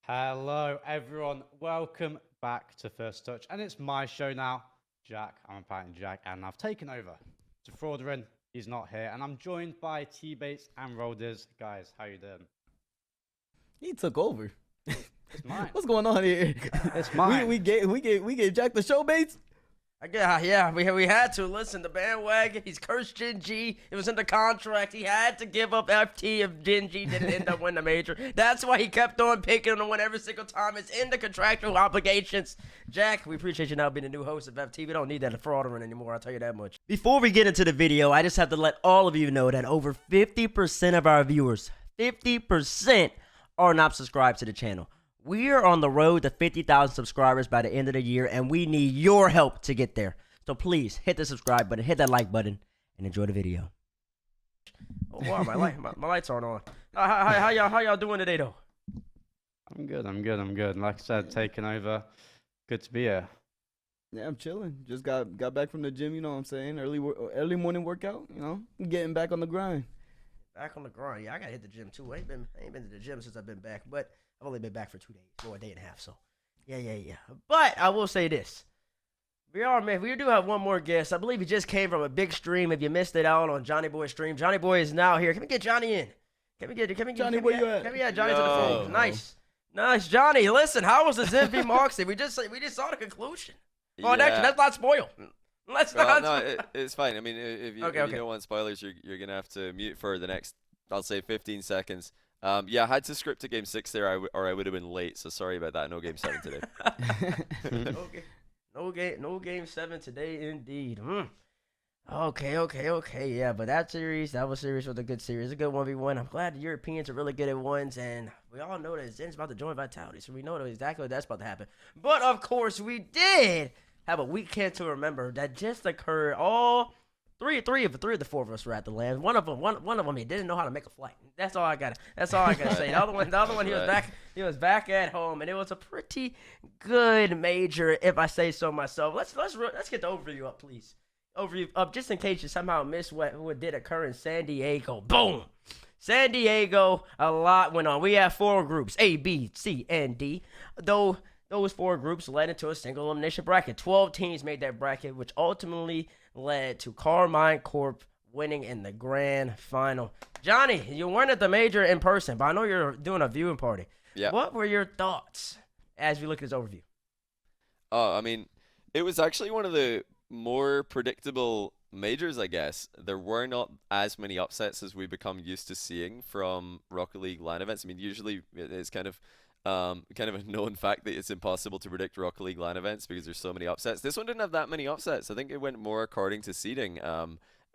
Hello, everyone. Welcome back to First Touch. And it's my show now. Jack, I'm apparently Jack, and I've taken over. To Fraudrin, he's not here. And I'm joined by T-Bates and Rolders. Guys, how you doing? He took over. It's mine. What's going on here? It's mine. We gave Jack the show, Bates. Yeah, we had to. Listen, the bandwagon, he's cursed GenG. It was in the contract. He had to give up FT if GenG didn't end up winning the major. That's why he kept on picking him to win every single time. It's in the contractual obligations. Jack, we appreciate you now being the new host of FT. We don't need that fraudulent anymore, I'll tell you that much. Before we get into the video, I just have to let all of you know that over 50% of our viewers, 50% are not subscribed to the channel. We are on the road to 50,000 subscribers by the end of the year, and we need your help to get there. So please hit the subscribe button, hit that like button, and enjoy the video. Oh wow, my lights aren't on. How y'all doing today though? I'm good. Like I said, taking over. Good to be here. Yeah, I'm chilling. Just got back from the gym. You know what I'm saying? Early morning workout. You know, getting back on the grind. Back on the grind. Yeah, I gotta hit the gym too. I ain't been to the gym since I've been back, but I've only been back for 2 days, or a day and a half. So, yeah. But I will say this: we do have one more guest. I believe he just came from a big stream. If you missed it out on JohnnyBoi's stream, JohnnyBoi is now here. Can we get Johnny in? Can we get Johnny, where you at? Can we get Johnny to the phone? Nice, Johnny. Listen, how was the ZV Moxie? We just saw the conclusion. Oh, actually, let's not spoil. It's fine. I mean, if you don't want spoilers, you're gonna have to mute for the next, I'll say, 15 seconds. Yeah, I had to script a game 6 there, or I would have been late. So sorry about that. No game 7 today. No game 7 today, indeed. Okay. Yeah, but that series was a good series, a good 1v1. I'm glad the Europeans are really good at ones, and we all know that Zen's about to join Vitality, so we know exactly that's about to happen. But of course, we did have a weekend to remember that just occurred. All three of the 4 of us were at the land. One of them, he didn't know how to make a flight. That's all I gotta say. The other one, he was back at home, and it was a pretty good major, if I say so myself. Let's get the overview up, please. Overview up, just in case you somehow missed what did occur in San Diego. Boom! San Diego, a lot went on. We have 4 groups, A, B, C, and D. Though those 4 groups led into a single elimination bracket. 12 teams made that bracket, which ultimately led to Karmine Corp winning in the grand final. Johnny, you weren't at the major in person, but I know you're doing a viewing party. Yeah. What were your thoughts as we look at this overview? I mean, it was actually one of the more predictable majors, I guess. There were not as many upsets as we become used to seeing from Rocket League LAN events. I mean, usually it's kind of a known fact that it's impossible to predict Rocket League LAN events because there's so many upsets. This one didn't have that many upsets. I think it went more according to seeding.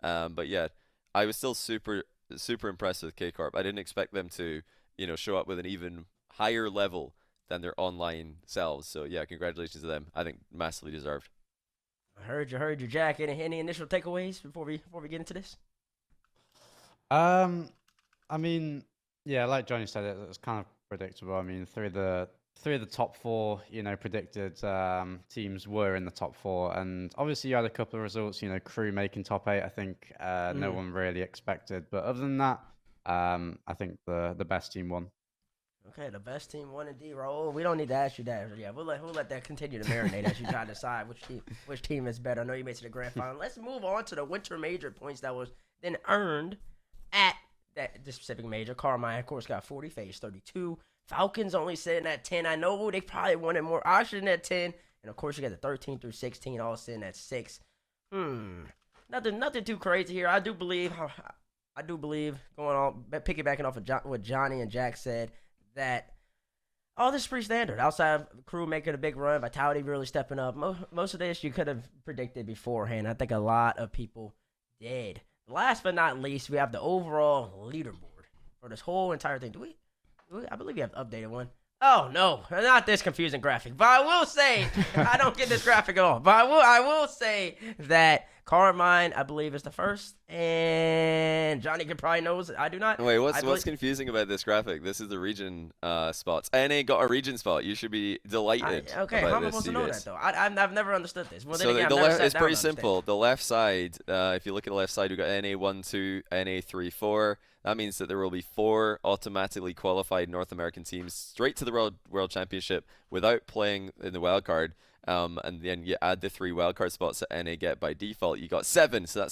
But yeah, I was still super impressed with K-Corp. I didn't expect them to, show up with an even higher level than their online selves. So yeah, congratulations to them. I think massively deserved. I heard you, Jack. Any initial takeaways before we get into this? I mean, yeah, like Johnny said, it was kind of predictable. I mean, three of the top 4, predicted teams were in the top 4, and obviously you had a couple of results. Crew making top 8. I think no one really expected, but other than that, I think the best team won. Okay, the best team won indeed. Raul, we don't need to ask you that. Yeah, we'll let that continue to marinate as you try to decide which team is better. I know you made it to the grand final. Let's move on to the winter major points that was then earned at this specific major. Karmine, of course, got 40, FaZe 32. Falcons only sitting at 10. I know they probably wanted more oxygen at 10. And, of course, you got the 13 through 16 all sitting at 6. Nothing too crazy here. I do believe, going on, piggybacking off of what Johnny and Jack said, that all this is pretty standard. Outside of Crew making a big run, Vitality really stepping up. Most of this you could have predicted beforehand. I think a lot of people did. Last but not least, we have the overall leaderboard for this whole entire thing. Do we? I believe we have the updated one. Oh, no, not this confusing graphic. But I will say, I don't get this graphic at all. But I will say that Karmine, I believe, is the first, and Johnny can probably knows it. I do not. Wait, what's believe- confusing about this graphic? This is the region spots. NA got a region spot. You should be delighted. Okay, about how am I this, supposed to know Seabass. that though? I've never understood this. Well, then So again, the I've never left, sat it's down pretty to understand. simple. The left side, if you look at the left side, we've got NA1, 2, NA3, 4. That means that there will be 4 automatically qualified North American teams straight to the World Championship without playing in the wild card. And then you add the 3 wildcard spots that NA get by default. You got 7, so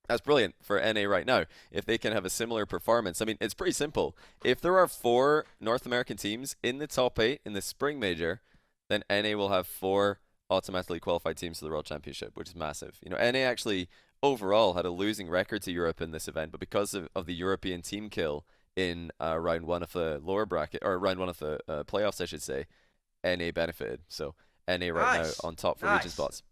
that's brilliant for NA right now. If they can have a similar performance, I mean, it's pretty simple. If there are 4 North American teams in the top 8 in the spring major, then NA will have 4 automatically qualified teams to the World Championship, which is massive. You know, NA actually overall had a losing record to Europe in this event, but because of the European team kill in round 1 of the lower bracket, or round 1 of the playoffs, I should say, NA benefited. So NA right Nice. now on top for region spots.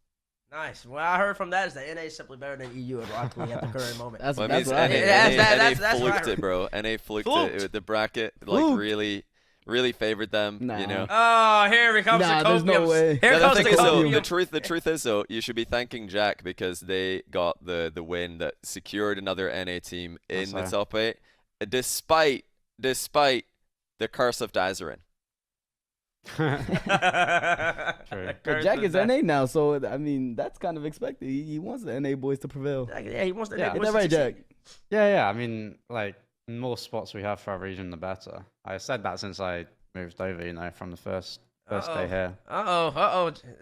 Nice. What I heard from that is that NA is simply better than EU and Rocket League at the current moment. That's, Well, that's what what I NA, heard. That's NA what I fluked heard. it, bro. NA fluked Fluked. it with the bracket. Like Fluked. really favored them. Nah. You know. Oh, here comes Nah, the there's no copiums. way. Here Yeah, comes the the thing is though, copium. the truth is though, you should be thanking Jack because they got the win that secured another NA team in the That's top 8, despite the curse of Dazarin. True. But Jack is NA now, so I mean that's kind of expected. He wants the NA boys to prevail. Yeah, he wants to. Yeah. he Is wants that right, to Jack? succeed. Yeah. I mean, like, the more spots we have for our region, the better. I said that since I moved over, you know, from the first day here.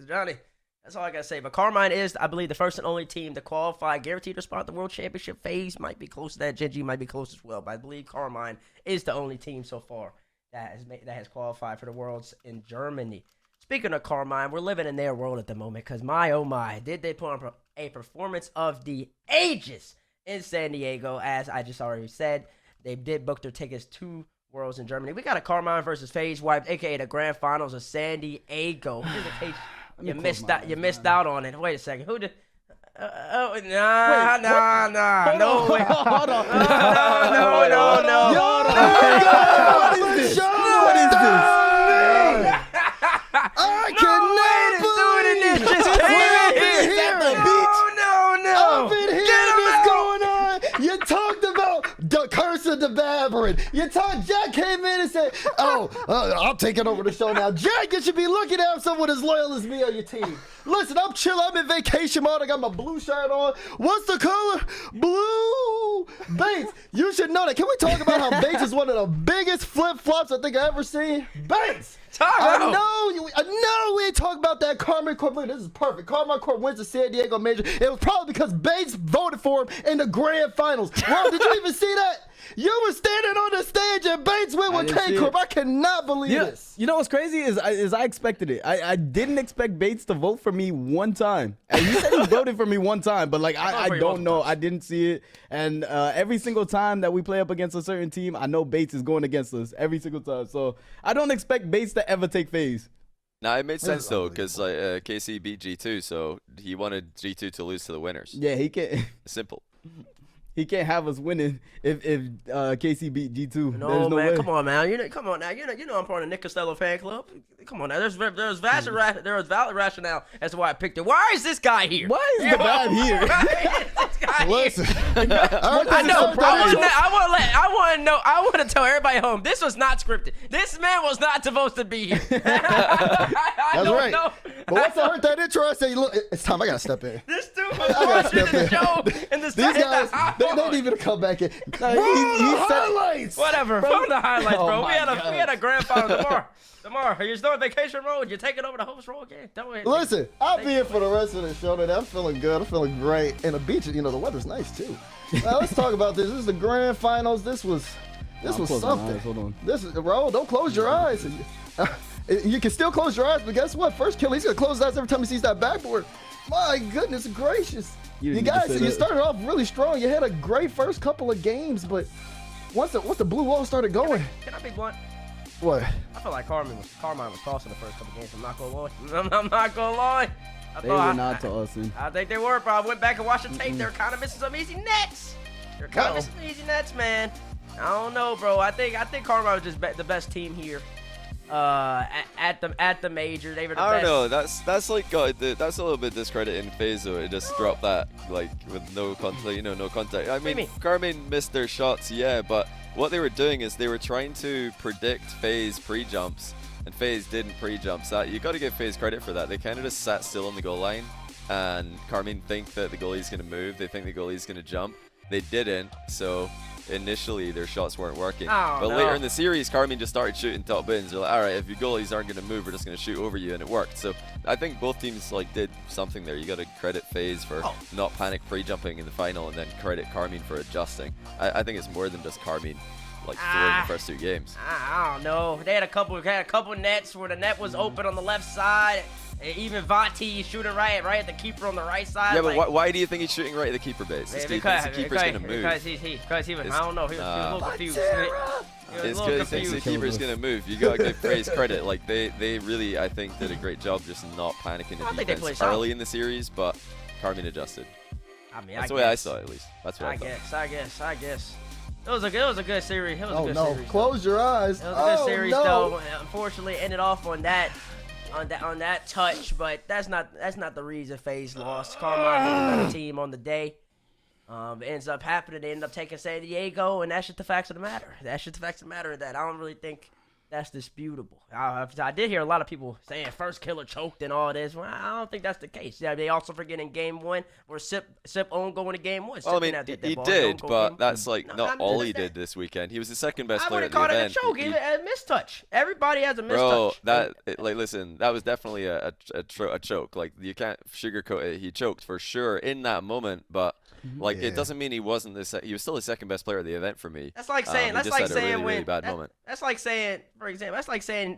Johnny. That's all I gotta say. But Karmine is, I believe, the first and only team to qualify, guaranteed to spot at the World Championship phase. Might be close to that. GenG might be close as well, but I believe Karmine is the only team so far that has qualified for the Worlds in Germany. Speaking of Karmine, we're living in their world at the moment because my oh my, did they put on a performance of the ages in San Diego? As I just already said, they did book their tickets to Worlds in Germany. We got a Karmine versus FaZe Wipe, aka the Grand Finals of San Diego. Just in case you missed out on it. Wait a second, who did? No way. Hold on. No. What is this? What is this? I cannot believe Just I've been here. No. I've been hearing this going on. You talked about the curse of the Babbling. Jack came in and said, I'll take it over the show now. Jack, you should be looking at someone as loyal as me on your team. Listen, I'm chilling. I'm in vacation mode. I got my blue shirt on. What's the color? Blue. Bates, you should know that. Can we talk about how Bates is one of the biggest flip-flops I think I've ever seen? Bates! I know we ain't talking about that Karmine Corp. Look, this is perfect. Karmine Corp wins the San Diego Major. It was probably because Bates voted for him in the grand finals. Bro, did you even see that? You were standing on the stage and Bates went with K Corp. I cannot believe this. You know what's crazy is I expected it. I didn't expect Bates to vote for me one time. And he said he voted for me one time, but like I don't know. I didn't see it. And every single time that we play up against a certain team, I know Bates is going against us every single time. So I don't expect Bates to ever take FaZe. Now it made sense though, because KC beat G2, so he wanted G2 to lose to the winners. Yeah, he can't. Simple. He can't have us winning if KC beat G2. No, There's no man, way. come on, man. Come on now. You know I'm part of the Nick Costello fan club. Come on now. There's valid rationale as to why I picked it. Why is this guy here? Why is the guy here? Why is this guy Listen, here? I know. I want to tell everybody at home. This was not scripted. This man was not supposed to be here. I That's don't right. know. But once I heard that intro, I said, look, it's time. I got to step in. This dude was watching the show in the These guys, they don't even come back in. He said highlights. Whatever. From the highlights, bro. Oh we had my a grand final tomorrow. Tomorrow, you're still on vacation mode. You're taking over the host role again. Don't worry. Listen, I'll be here for the rest of the show today. I'm feeling good. I'm feeling great. And the beach, the weather's nice too. Now let's talk about this. This is the grand finals. This was something. Hold on. This is don't close your eyes. You can still close your eyes, but guess what? First kill, he's gonna close his eyes every time he sees that backboard. My goodness gracious. You guys, you started off really strong. You had a great first couple of games, but once the blue wall started going. Can I be blunt? What? I feel like Karmine was tossing the first couple games. I'm not gonna lie. I'm not gonna lie. They were not tossing. I think they were, bro. I went back and watched the tape. They were kind of missing some easy nets. They're kind of missing some easy nets, man. I don't know, bro. I think Karmine was just the best team here. at the major. They were the I don't best. know. That's like that's a little bit discrediting FaZe though. It just dropped that like with no contact, no contact. I mean, Karmine missed their shots, yeah, but what they were doing is they were trying to predict FaZe pre-jumps, and FaZe didn't pre-jump. So you got to give FaZe credit for that. They kind of just sat still on the goal line, and Karmine think that the goalie's gonna move. They think the goalie's gonna jump. They didn't, so initially their shots weren't working. But later in the series, Karmine just started shooting top bins. They're like, all right, if your goalies aren't going to move, we're just going to shoot over you, and it worked. So I think both teams like did something there. You got to credit FaZe for not panic pre-jumping in the final, and then credit Karmine for adjusting. I think it's more than just Karmine like throwing the first 2 games. I don't know. They had a couple nets where the net was open on the left side. Even Vatira shooting right at the keeper on the right side. Yeah, but why do you think he's shooting right at the keeper base? Because the keeper's going to move. Because he was, I don't know, he was a little confused. It's because he thinks the keeper's going to move. You got to give FaZe credit. Like, they really, I think, did a great job just not panicking the defense early in the series, but Karmine adjusted. I mean, that's the way I saw it, at least. That's what I guess. It was a good series. It was a good series. Close your eyes. It was a good series, though. Unfortunately, it ended off on that touch, but that's not the reason FaZe lost. Karmine was a better team on the day. It ends up happening. They end up taking San Diego, and that's just the facts of the matter. That I don't really think that's disputable. I did hear a lot of people saying first killer choked and all this. Well, I don't think that's the case. Yeah, they also forget in game 1 where Sip owned going to game 1. Well, I mean, he did, but that's like not all he did this weekend. He was the second best player at the event. I wouldn't call it a choke. He had a mistouch. Everybody has a mistouch. Bro, listen, that was definitely a choke. Like, you can't sugarcoat it. He choked for sure in that moment, but like it doesn't mean he wasn't he was still the second best player at the event for me. That's like saying really bad moment. That's like saying, for example,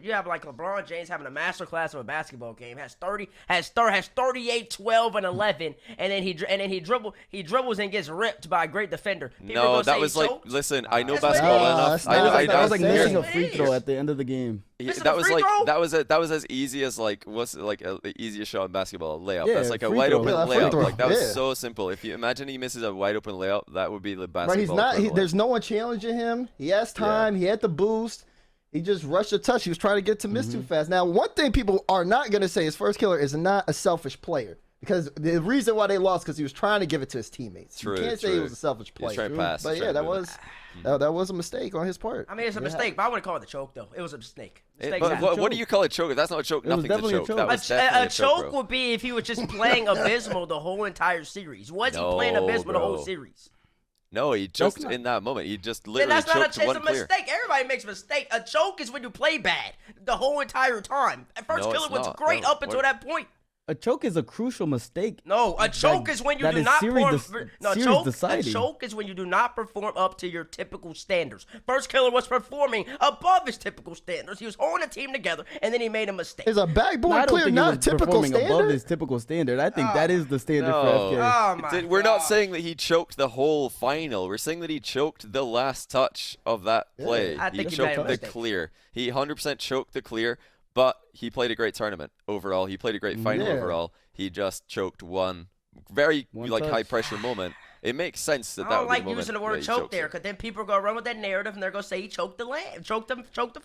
you have like LeBron James having a master class of a basketball game, has 38, 12, and 11, and then he dribbles and gets ripped by a great defender. No, that was like, listen, I know basketball enough. That was like missing a free throw at the end of the game. That was as easy as like the easiest shot in basketball, a layup. Yeah, that's like a wide open layup. Like that was so simple. If you imagine he misses a wide open layup, that would be the basketball. Right, there's no one challenging him. He has time. He had the boost. He just rushed a touch. He was trying to get to miss too fast. Now, one thing people are not going to say is First Killer is not a selfish player. Because the reason why they lost because he was trying to give it to his teammates. You can't say he was a selfish player. He was trying to pass. But yeah, that was a mistake on his part. I mean, it's a mistake, but I wouldn't call it a choke, though. It was a mistake. What do you call a choke? If that's not a choke, nothing's a choke. That was a choke would be if he was just playing abysmal the whole entire series. Was he playing abysmal the whole series? No, he choked in that moment. He just literally choked one clear. It's a mistake. Everybody makes a mistake. A choke is when you play bad the whole entire time. First Killer was great up until that point. A choke is a crucial mistake. No, a choke is when you do not perform. A choke is when you do not perform up to your typical standards. First Killer was performing above his typical standards. He was holding a team together, and then he made a mistake. Is a backboard clear not a typical standard? Above his typical standard. I think that is the standard for FK. We're not saying that he choked the whole final. We're saying that he choked the last touch of that play. He choked the clear. He 100% choked the clear. But he played a great tournament overall. He played a great final overall. He just choked one very high pressure moment. It makes sense that I don't like using the word choke there, because then people are gonna run with that narrative and they're gonna say he choked the final.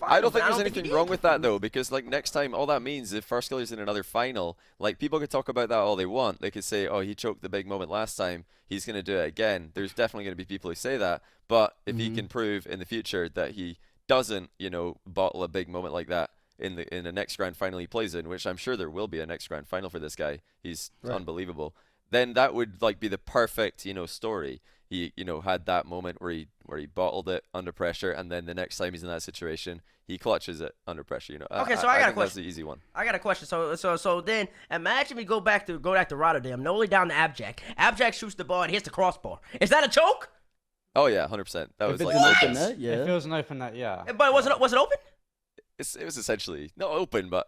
I don't think there's anything wrong with that though, because like next time, all that means if First Killer's in another final, like people could talk about that all they want. They could say, oh, he choked the big moment last time. He's gonna do it again. There's definitely gonna be people who say that. But if he can prove in the future that he doesn't, bottle a big moment like that in the next grand final he plays in, which I'm sure there will be a next grand final for this guy. He's unbelievable. Then that would like be the perfect, story. He, had that moment where he bottled it under pressure, and then the next time he's in that situation, he clutches it under pressure. Okay, so I got a question. That's the easy one. I got a question. So then imagine we go back to Rotterdam, Noli down to Abjack. Abjack shoots the ball and hits the crossbar. Is that a choke? Oh yeah, 100%. That was like open net, yeah. If it was an open net, yeah. But was it open? It was essentially not open, but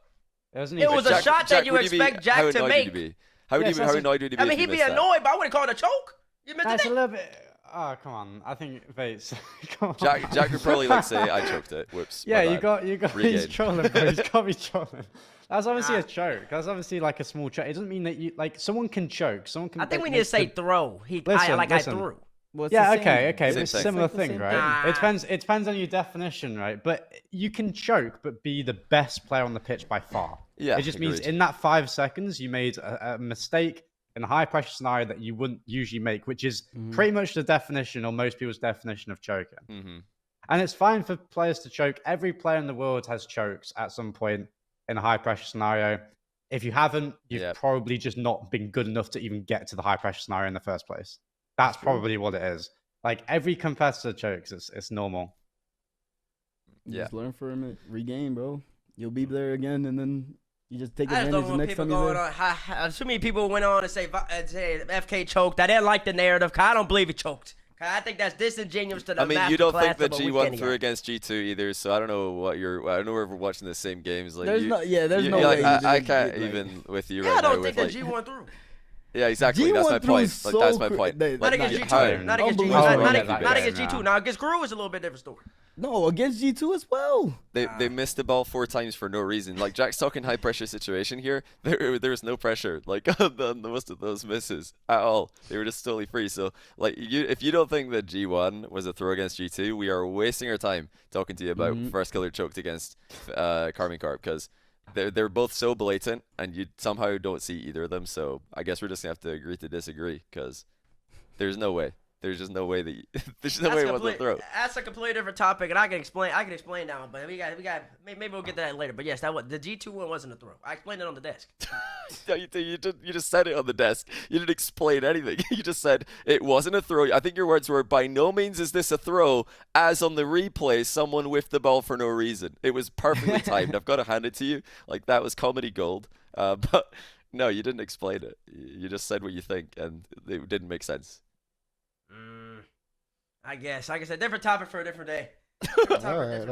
it was a shot that you expect Jack to make. How annoyed would he be? I mean, he'd be annoyed, but I wouldn't call it a choke. You missed That's a little bit. Oh, come on. I think Vates. Come on. Jack would probably say, I choked it. Whoops. Yeah, you got. He's trolling, bro. He's got to be trolling. That's obviously a choke. That's obviously like a small choke. It doesn't mean that someone can choke. Someone can. I think we need to say throw. I threw. Well, it's Yeah, the same. okay, but Same it's a thing. similar It's like the thing, same right? thing. It depends on your definition, right? But you can choke, but be the best player on the pitch by far. Yeah, It just means agreed. in that 5 seconds you made a mistake in a high pressure scenario that you wouldn't usually make, which is pretty much the definition or most people's definition of choking. Mm-hmm. And it's fine for players to choke. Every player in the world has chokes at some point in a high pressure scenario. If you haven't, you've probably just not been good enough to even get to the high pressure scenario in the first place. That's probably what it is. Like every competitor chokes. It's normal. You just learn from it, regain, bro. You'll be there again, and then you just take I just advantage don't the want next people time you're going there. on. Too many people went on to say FK choked. I didn't like the narrative. 'Cause I don't believe he choked. 'Cause I think that's disingenuous to the I mean, you don't think that masterclass of a G1 weekend threw here. against G2 either, so I don't know what you're. I don't know if we're watching the same games. Like, There's no way. Like, you I didn't can't get, like- even with you Yeah, right I don't now. think With, that like, G1 through. yeah, exactly. G1 That's my threw point. so Like, that's my point. like, Not against how- G2. Not against G2. Unbelievable. Not against Yeah. G2. Now against Guru is a little bit different story. No, against G2 as well. They missed the ball 4 times for no reason. Like Jack's talking high pressure situation here. There was no pressure like on most of those misses at all. They were just totally free. So like if you don't think that G1 was a throw against G2, we are wasting our time talking to you about first killer choked against Karmine because they're both so blatant and you somehow don't see either of them. So I guess we're just gonna have to agree to disagree because there's no way. There's just no way that there's no way it wasn't a throw. That's a completely different topic, and I can explain now, but we got maybe we'll get to that later. But yes, the G2 one wasn't a throw. I explained it on the desk. No, you just said it on the desk. You didn't explain anything. You just said it wasn't a throw. I think your words were, by no means is this a throw, as on the replay, someone whiffed the ball for no reason. It was perfectly timed. I've got to hand it to you. Like, that was comedy gold. But no, you didn't explain it. You just said what you think, and it didn't make sense. I guess. Like I said, different topic for a different day. All right.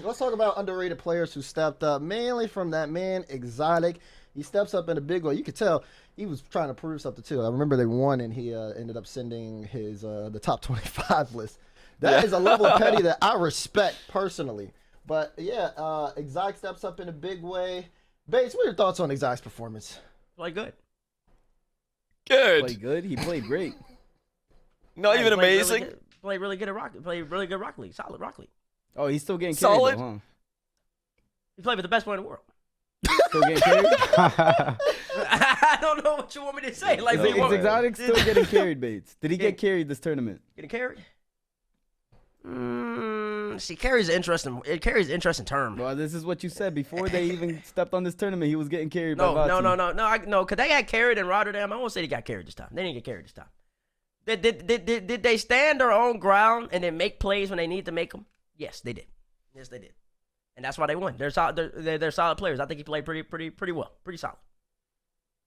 Let's talk about underrated players who stepped up, mainly from that man, Exotic. He steps up in a big way. You could tell he was trying to prove something, too. I remember they won, and he ended up sending his the top 25 list. That is a level of petty that I respect personally. But, yeah, Exotic steps up in a big way. Bates, what are your thoughts on Exotic's performance? Play good. Good. Played good. He played great. Not even Played amazing. Played really good at Rock. Played really good Rock League. Solid Rock League. Oh, he's still getting carried, Solid. though, huh? He played with the best player in the world. Still getting carried? I don't know what you want me to say. Like, Is Exotic still getting carried, Bates? Did he get carried this tournament? Getting carried? See, carries an interesting term. Well, this is what you said before they even stepped on this tournament. He was getting carried by No, Vatira. no. Because they got carried in Rotterdam. I won't say they got carried this time. They didn't get carried this time. Did they stand their own ground and then make plays when they need to make them? Yes, they did. Yes, they did. And that's why they won. They're solid. They're solid players. I think he played pretty well. Pretty solid.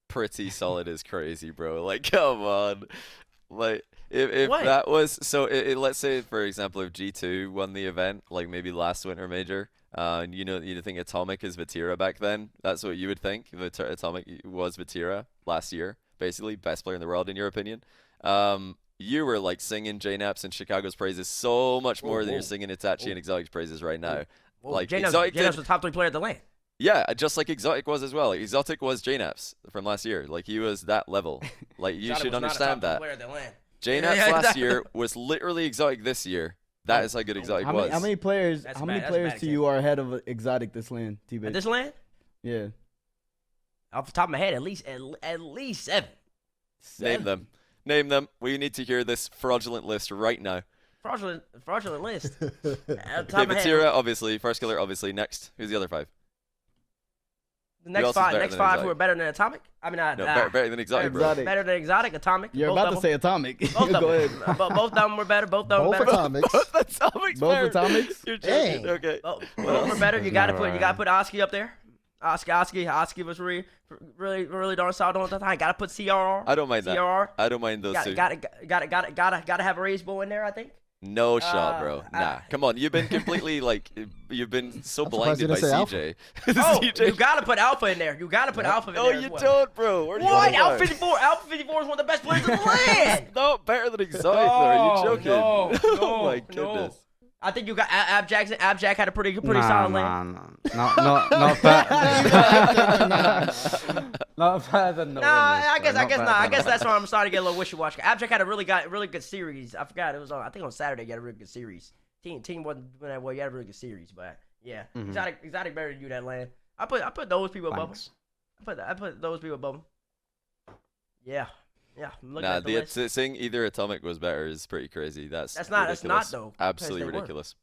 Pretty solid is crazy, bro. Like, come on. Like, if What? that was so, let's say for example, if G2 won the event, like maybe last winter major, and you think Atomic is Vatira back then. That's what you would think. Atomic was Vatira last year, basically best player in the world in your opinion. You were like singing JNAP's and Chicago's praises so much more than you're singing Itachi and Exotic's praises right now. Well, Like Exotic Exotic was did, the top 3 player at the LAN. yeah, just like Exotic was as well. Like, Exotic was JNAP's from last year. Like he was that level. Like you Exotic should was not a understand top 3 that. player at the LAN. JNAP's Yeah, last exactly. year was literally Exotic this year. That is how good Exotic was. How many players? That's How a many bad- that's a players bad to you are ahead of Exotic this land, At T-Bates? this LAN? Yeah. Off the top of my head, at least 7. Name them. Name them. We need to hear this fraudulent list right now. Fraudulent list. At the top Okay, of my head, Vatira, obviously. First killer, obviously. Next. Who's the other 5? the Who next else is better 5 than who are Exotic? better than Atomic. I mean, No, better than Exotic, bro. Exotic. better than Exotic, Atomic. You're both about of to say Atomic. Both of Go them. ahead. Both of them were better. Both of them Both better. Atomics. Atomics Both better. Atomics? You're joking. Dang. Okay. Both were better. You There's gotta no put Oski up there. Oski was really darn solid on the time. Gotta put CRR. I don't mind that. CRR. I don't mind those two. Gotta have a raise bow in there. I think. No shot, bro. Nah. Come on. You've been completely, like, you've been so I'm surprised blinded you by didn't say CJ. Oh, CJ. you gotta put Alpha in there. You gotta put Alpha in No, there. you as well. don't, bro. Where do you What? go? Alpha 54. Alpha 54 is one of the best players in the land. Not better than Exotic, though. Are you joking? No, Oh my no. goodness. I think you got Ab Jackson. Ab Jack had a pretty solid lane. Not better. Not better than the No, winners, I guess bro, not. I guess that's why I'm starting to get a little wishy-washy. Abject had a really good series. I forgot it was on. I think on Saturday he had a really good series. Team wasn't doing that well. He had a really good series, but yeah, exotic better than you that land. I put those people above him. I put those people above him. Yeah. I'm looking at the list. Saying either Atomic was better is pretty crazy. That's not ridiculous. that's not though. Absolutely ridiculous.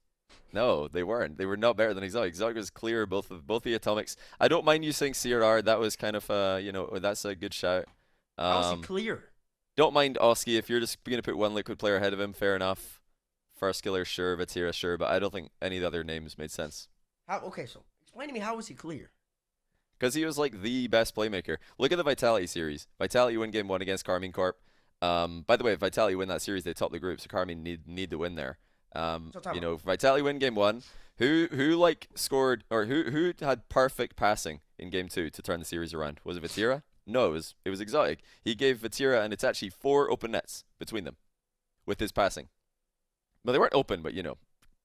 No, they weren't. They were not better than Exotic. Exotic was clear, both the Atomics. I don't mind you saying CRR. That was kind of, that's a good shout. How is he clear? Don't mind Oski. If you're just going to put one liquid player ahead of him, fair enough. First Killer, sure. Vatira, sure. But I don't think any of the other names made sense. Okay, so explain to me, how was he clear? Because he was like the best playmaker. Look at the Vitality series. Vitality win game 1 against Karmine Corp. By the way, if Vitality win that series, they top the group, so Karmine need to win there. Vitality win game 1. Who like scored, or who had perfect passing in game 2 to turn the series around? Was it Vatira? No, it was Exotic. He gave Vatira and it's actually 4 open nets between them with his passing. Well, they weren't open, but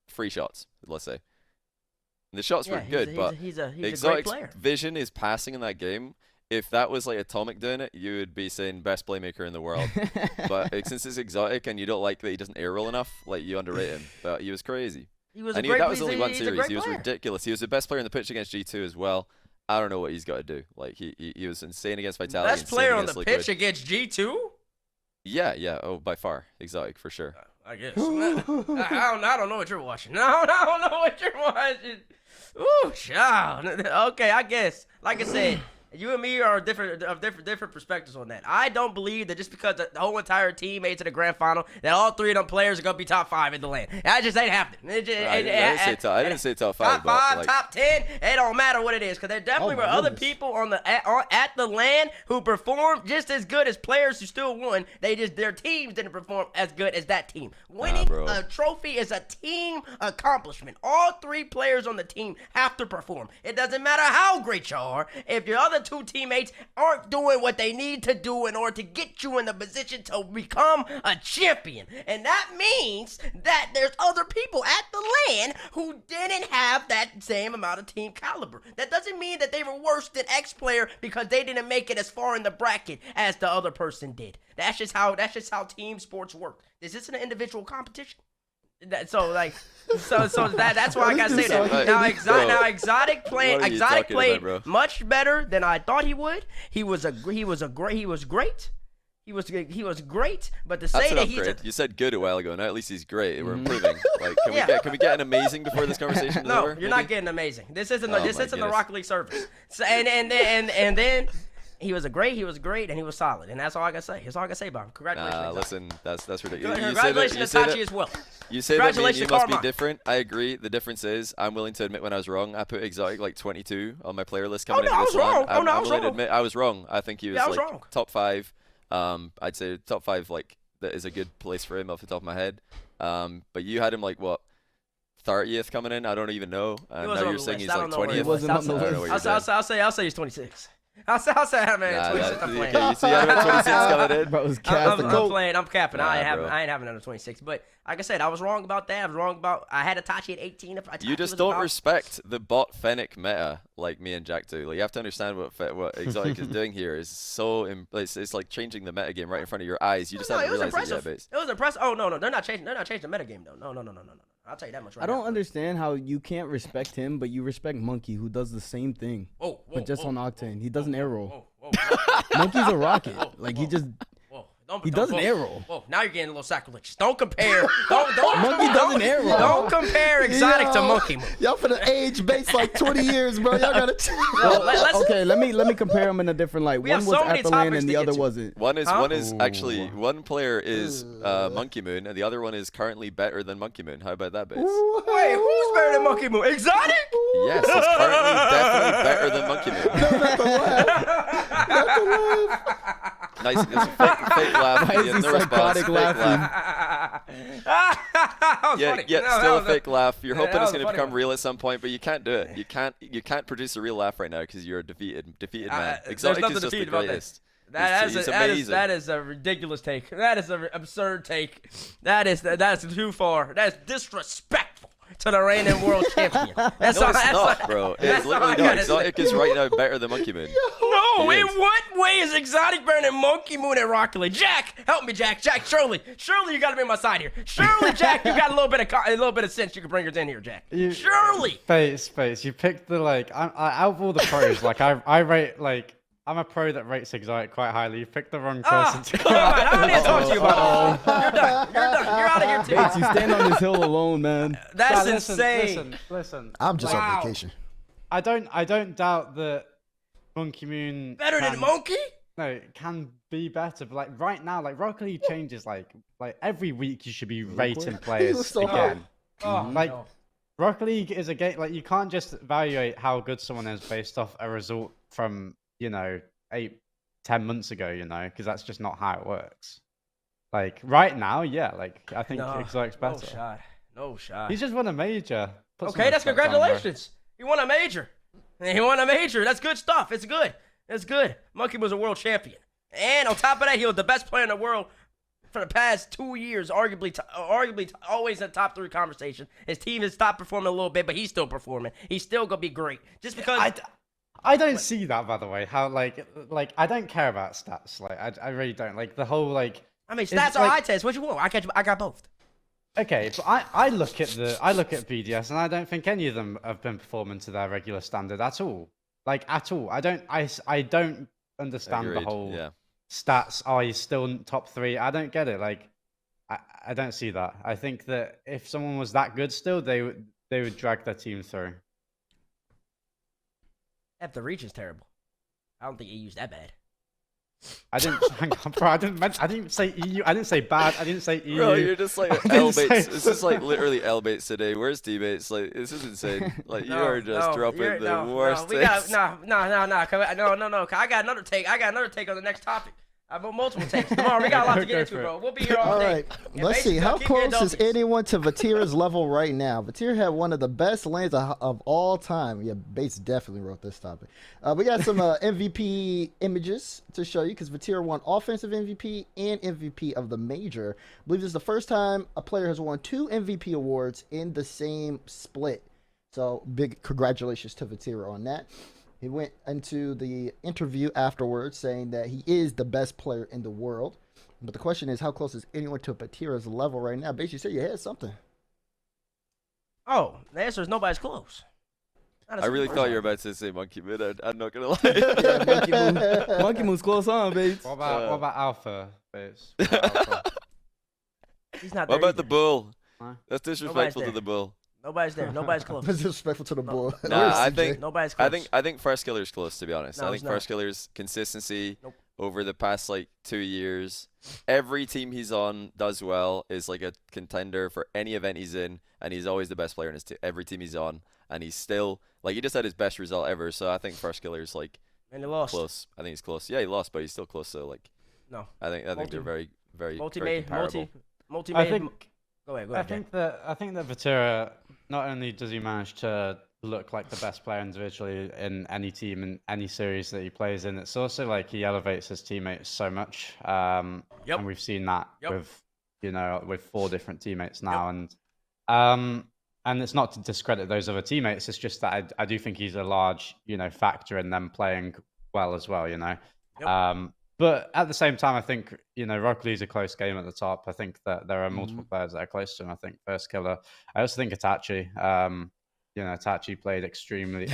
free shots, let's say. And the shots were good, but he's a great Exotic's player. vision is passing in that game. If that was like Atomic doing it, you would be saying best playmaker in the world. But since it's Exotic and you don't like that he doesn't air roll enough, like you underrate him. But he was crazy. That was only one series. He was ridiculous. He was the best player in the pitch against G2 as well. I don't know what he's got to do. Like he was insane against Vitality. Best player on the pitch against G2? Yeah. Oh, by far, Exotic for sure. I guess. I don't know what you're watching. I don't know what you're watching. Ooh, child. Okay, I guess. Like I said, you and me are different perspectives on that. I don't believe that just because the whole entire team made it to the grand final, that all 3 of them players are gonna be top 5 in the land. That just ain't happening. I didn't say top 5. Top 5, top 10. It don't matter what it is, because there definitely were other people at the land who performed just as good as players who still won. Their teams didn't perform as good as that team. Winning a trophy is a team accomplishment. All 3 players on the team have to perform. It doesn't matter how great you are. If your other 2 teammates aren't doing what they need to do in order to get you in the position to become a champion. And that means that there's other people at the LAN who didn't have that same amount of team caliber. That doesn't mean that they were worse than X player because they didn't make it as far in the bracket as the other person did. That's just how team sports work. This isn't an individual competition. That's why I gotta say that. Exotic played much better than I thought he would. He was great. But to say that you said good a while ago. Now at least he's great. We're improving. Like, can we get an amazing before this conversation is over? No, you're not getting amazing. This isn't the Rocket League service. So, and then. He was great, and he was solid, and that's all I gotta say. That's all I gotta say about him. Congratulations. Listen, that's ridiculous. Congratulations to Tachi as well. You say that you must be different. I agree. The difference is I'm willing to admit when I was wrong. I put Exotic like 22 on my player list coming into this one. I'm willing to admit I was wrong. I think he was top 5. I'd say top 5 like that is a good place for him off the top of my head. But you had him like what? 30th coming in. I don't even know. Now you're saying he's like 20th. I'll say he's 26. I'll say him at 26. I'm playing. You see him at 26 coming in? I'm playing. I'm capping. I ain't having another 26. But like I said, I was wrong about that. I had Itachi at 18. You just don't respect the bot Fennec meta like me and Jack do. Like, you have to understand what Exotic is doing here is so it's like changing the meta game right in front of your eyes. You just haven't realized it yet, base. It was impressive. Oh no, they're not changing the meta game though. No. I'll tell you that much right now. I don't understand how you can't respect him, but you respect Monkey, who does the same thing. But just on Octane. He doesn't air roll. Monkey's a rocket. He just... He doesn't air roll. Whoa, now you're getting a little sacrilegious. Don't compare. Don't Monkey doesn't air roll. Don't compare Exotic to Monkey. Y'all finna age base like 20 years, bro. Y'all gotta. Okay, let me compare them in a different light. One was at the lane and the other wasn't. One is actually one player is Monkey Moon and the other one is currently better than Monkey Moon. How about that, base? Wait, who's better than Monkey Moon? Exotic? Yes, he's currently definitely better than Monkey Moon. No, not the laugh. Not the laugh. Nice, it's a fake laugh. Why is he psychotic laughing? Still a fake laugh. You're hoping it's going to become real at some point, but you can't do it. You can't produce a real laugh right now because you're a defeated man. Exotic is just the greatest. That is a ridiculous take. That is an absurd take. That is too far. That is disrespectful. to the reigning world champion. That's No, all, it's that's not, all- bro. that's It's all I literally not. gotta Exotic say. is right now better than Monkey Moon. No, He in is. what way is Exotic better than Monkey Moon and Rocket League? Jack, help me, Jack. Jack, surely, you gotta be on my side here. Surely, Jack, you got a little bit of sense. You can bring us in here, Jack. Surely. Space. You picked the like. Out of all the pros, like I rate like. I'm a pro that rates Exotic quite highly. You picked the wrong person to Never mind. I don't need to talk to you about it. You're done. You're out of here too. Bates, you stand on this hill alone, man. That's Nah, insane. Listen. I'm just Wow. on vacation. I don't doubt that Monkey Moon Better than can- Monkey? No, it can be better, but like right now, like Rocket League changes like every week you should be rating players so again. Oh, Like no. Rocket League is a game like you can't just evaluate how good someone is based off a result from 8-10 months ago, because that's just not how it works. Like right now, yeah, like I think Exotic's better. No shot. He's just won a major. Put some Okay, that's respect on, bro. congratulations. He won a major. That's good stuff. It's good. Monkey was a world champion. And on top of that, he was the best player in the world for the past 2 years, arguably always in the top 3 conversation. His team has stopped performing a little bit, but he's still performing. He's still going to be great. Just because... I don't see that, by the way. How like I don't care about stats. Like I really don't. Like the whole like. I mean, it's stats are like- eye test. What you want? I got both. Okay, but I look at BDS and I don't think any of them have been performing to their regular standard at all. Like at all. I don't understand Agreed, the whole yeah. stats. Oh, he's still top 3. I don't get it. Like I don't see that. I think that if someone was that good still, they would drag their team through. The reach is terrible. I don't think EU's that bad. I didn't. Hang on, bro. I didn't say EU. I didn't say bad. I didn't say EU. Bro, you're just like didn't L say- baits. This is like literally L baits today. Where's D baits? Like this is insane. Like you are just dropping the worst We got takes. no. I got another take. On the next topic. I've got multiple takes. Come on, we got a lot to Go get into, for it. bro. We'll be here all All day. right, And let's see. basically, How keep getting close is W's. anyone to Vatira's level right now? Vatira had one of the best lanes of all time. Yeah, Bates definitely wrote this topic. We got some MVP images to show you because Vatira won offensive MVP and MVP of the major. I believe this is the first time a player has won 2 MVP awards in the same split. So big congratulations to Vatira on that. He went into the interview afterwards saying that he is the best player in the world. But the question is, how close is anyone to Vatira's level right now? Basically, said you had something. Oh, the answer is nobody's close. I really thought you were about to say Monkey Moon. I'm not gonna lie. Yeah, Monkey Moon's close on, Bates. What about Alpha? Bates? What about Alpha? He's not What there about the either. bull? Huh? That's disrespectful to there. the bull. Nobody's there. Nobody's close. Disrespectful to the bull. Nah, Where's I CJ? think- Nobody's close. I think First Killer's close, to be honest. No, I he's think not. First Killer's consistency Nope. over the past like 2 years. Every team he's on does well, is like a contender for any event he's in, and he's always the best player in his every team he's on, and he's still like he just had his best result ever. So I think First Killer's like And they lost. close. I think he's close. Yeah, he lost, but he's still close. So like No. I think they're very very Multi-made. comparable. I think. Go ahead. I think that Vatira, not only does he manage to look like the best player individually in any team in any series that he plays in, it's also like he elevates his teammates so much. And we've seen that with with 4 different teammates now, and it's not to discredit those other teammates. It's just that I do think he's a large factor in them playing well as well. But at the same time, I think, Rocket League's a close game at the top. I think that there are multiple players that are close to him. I think First Killer. I also think Itachi. Itachi played extremely...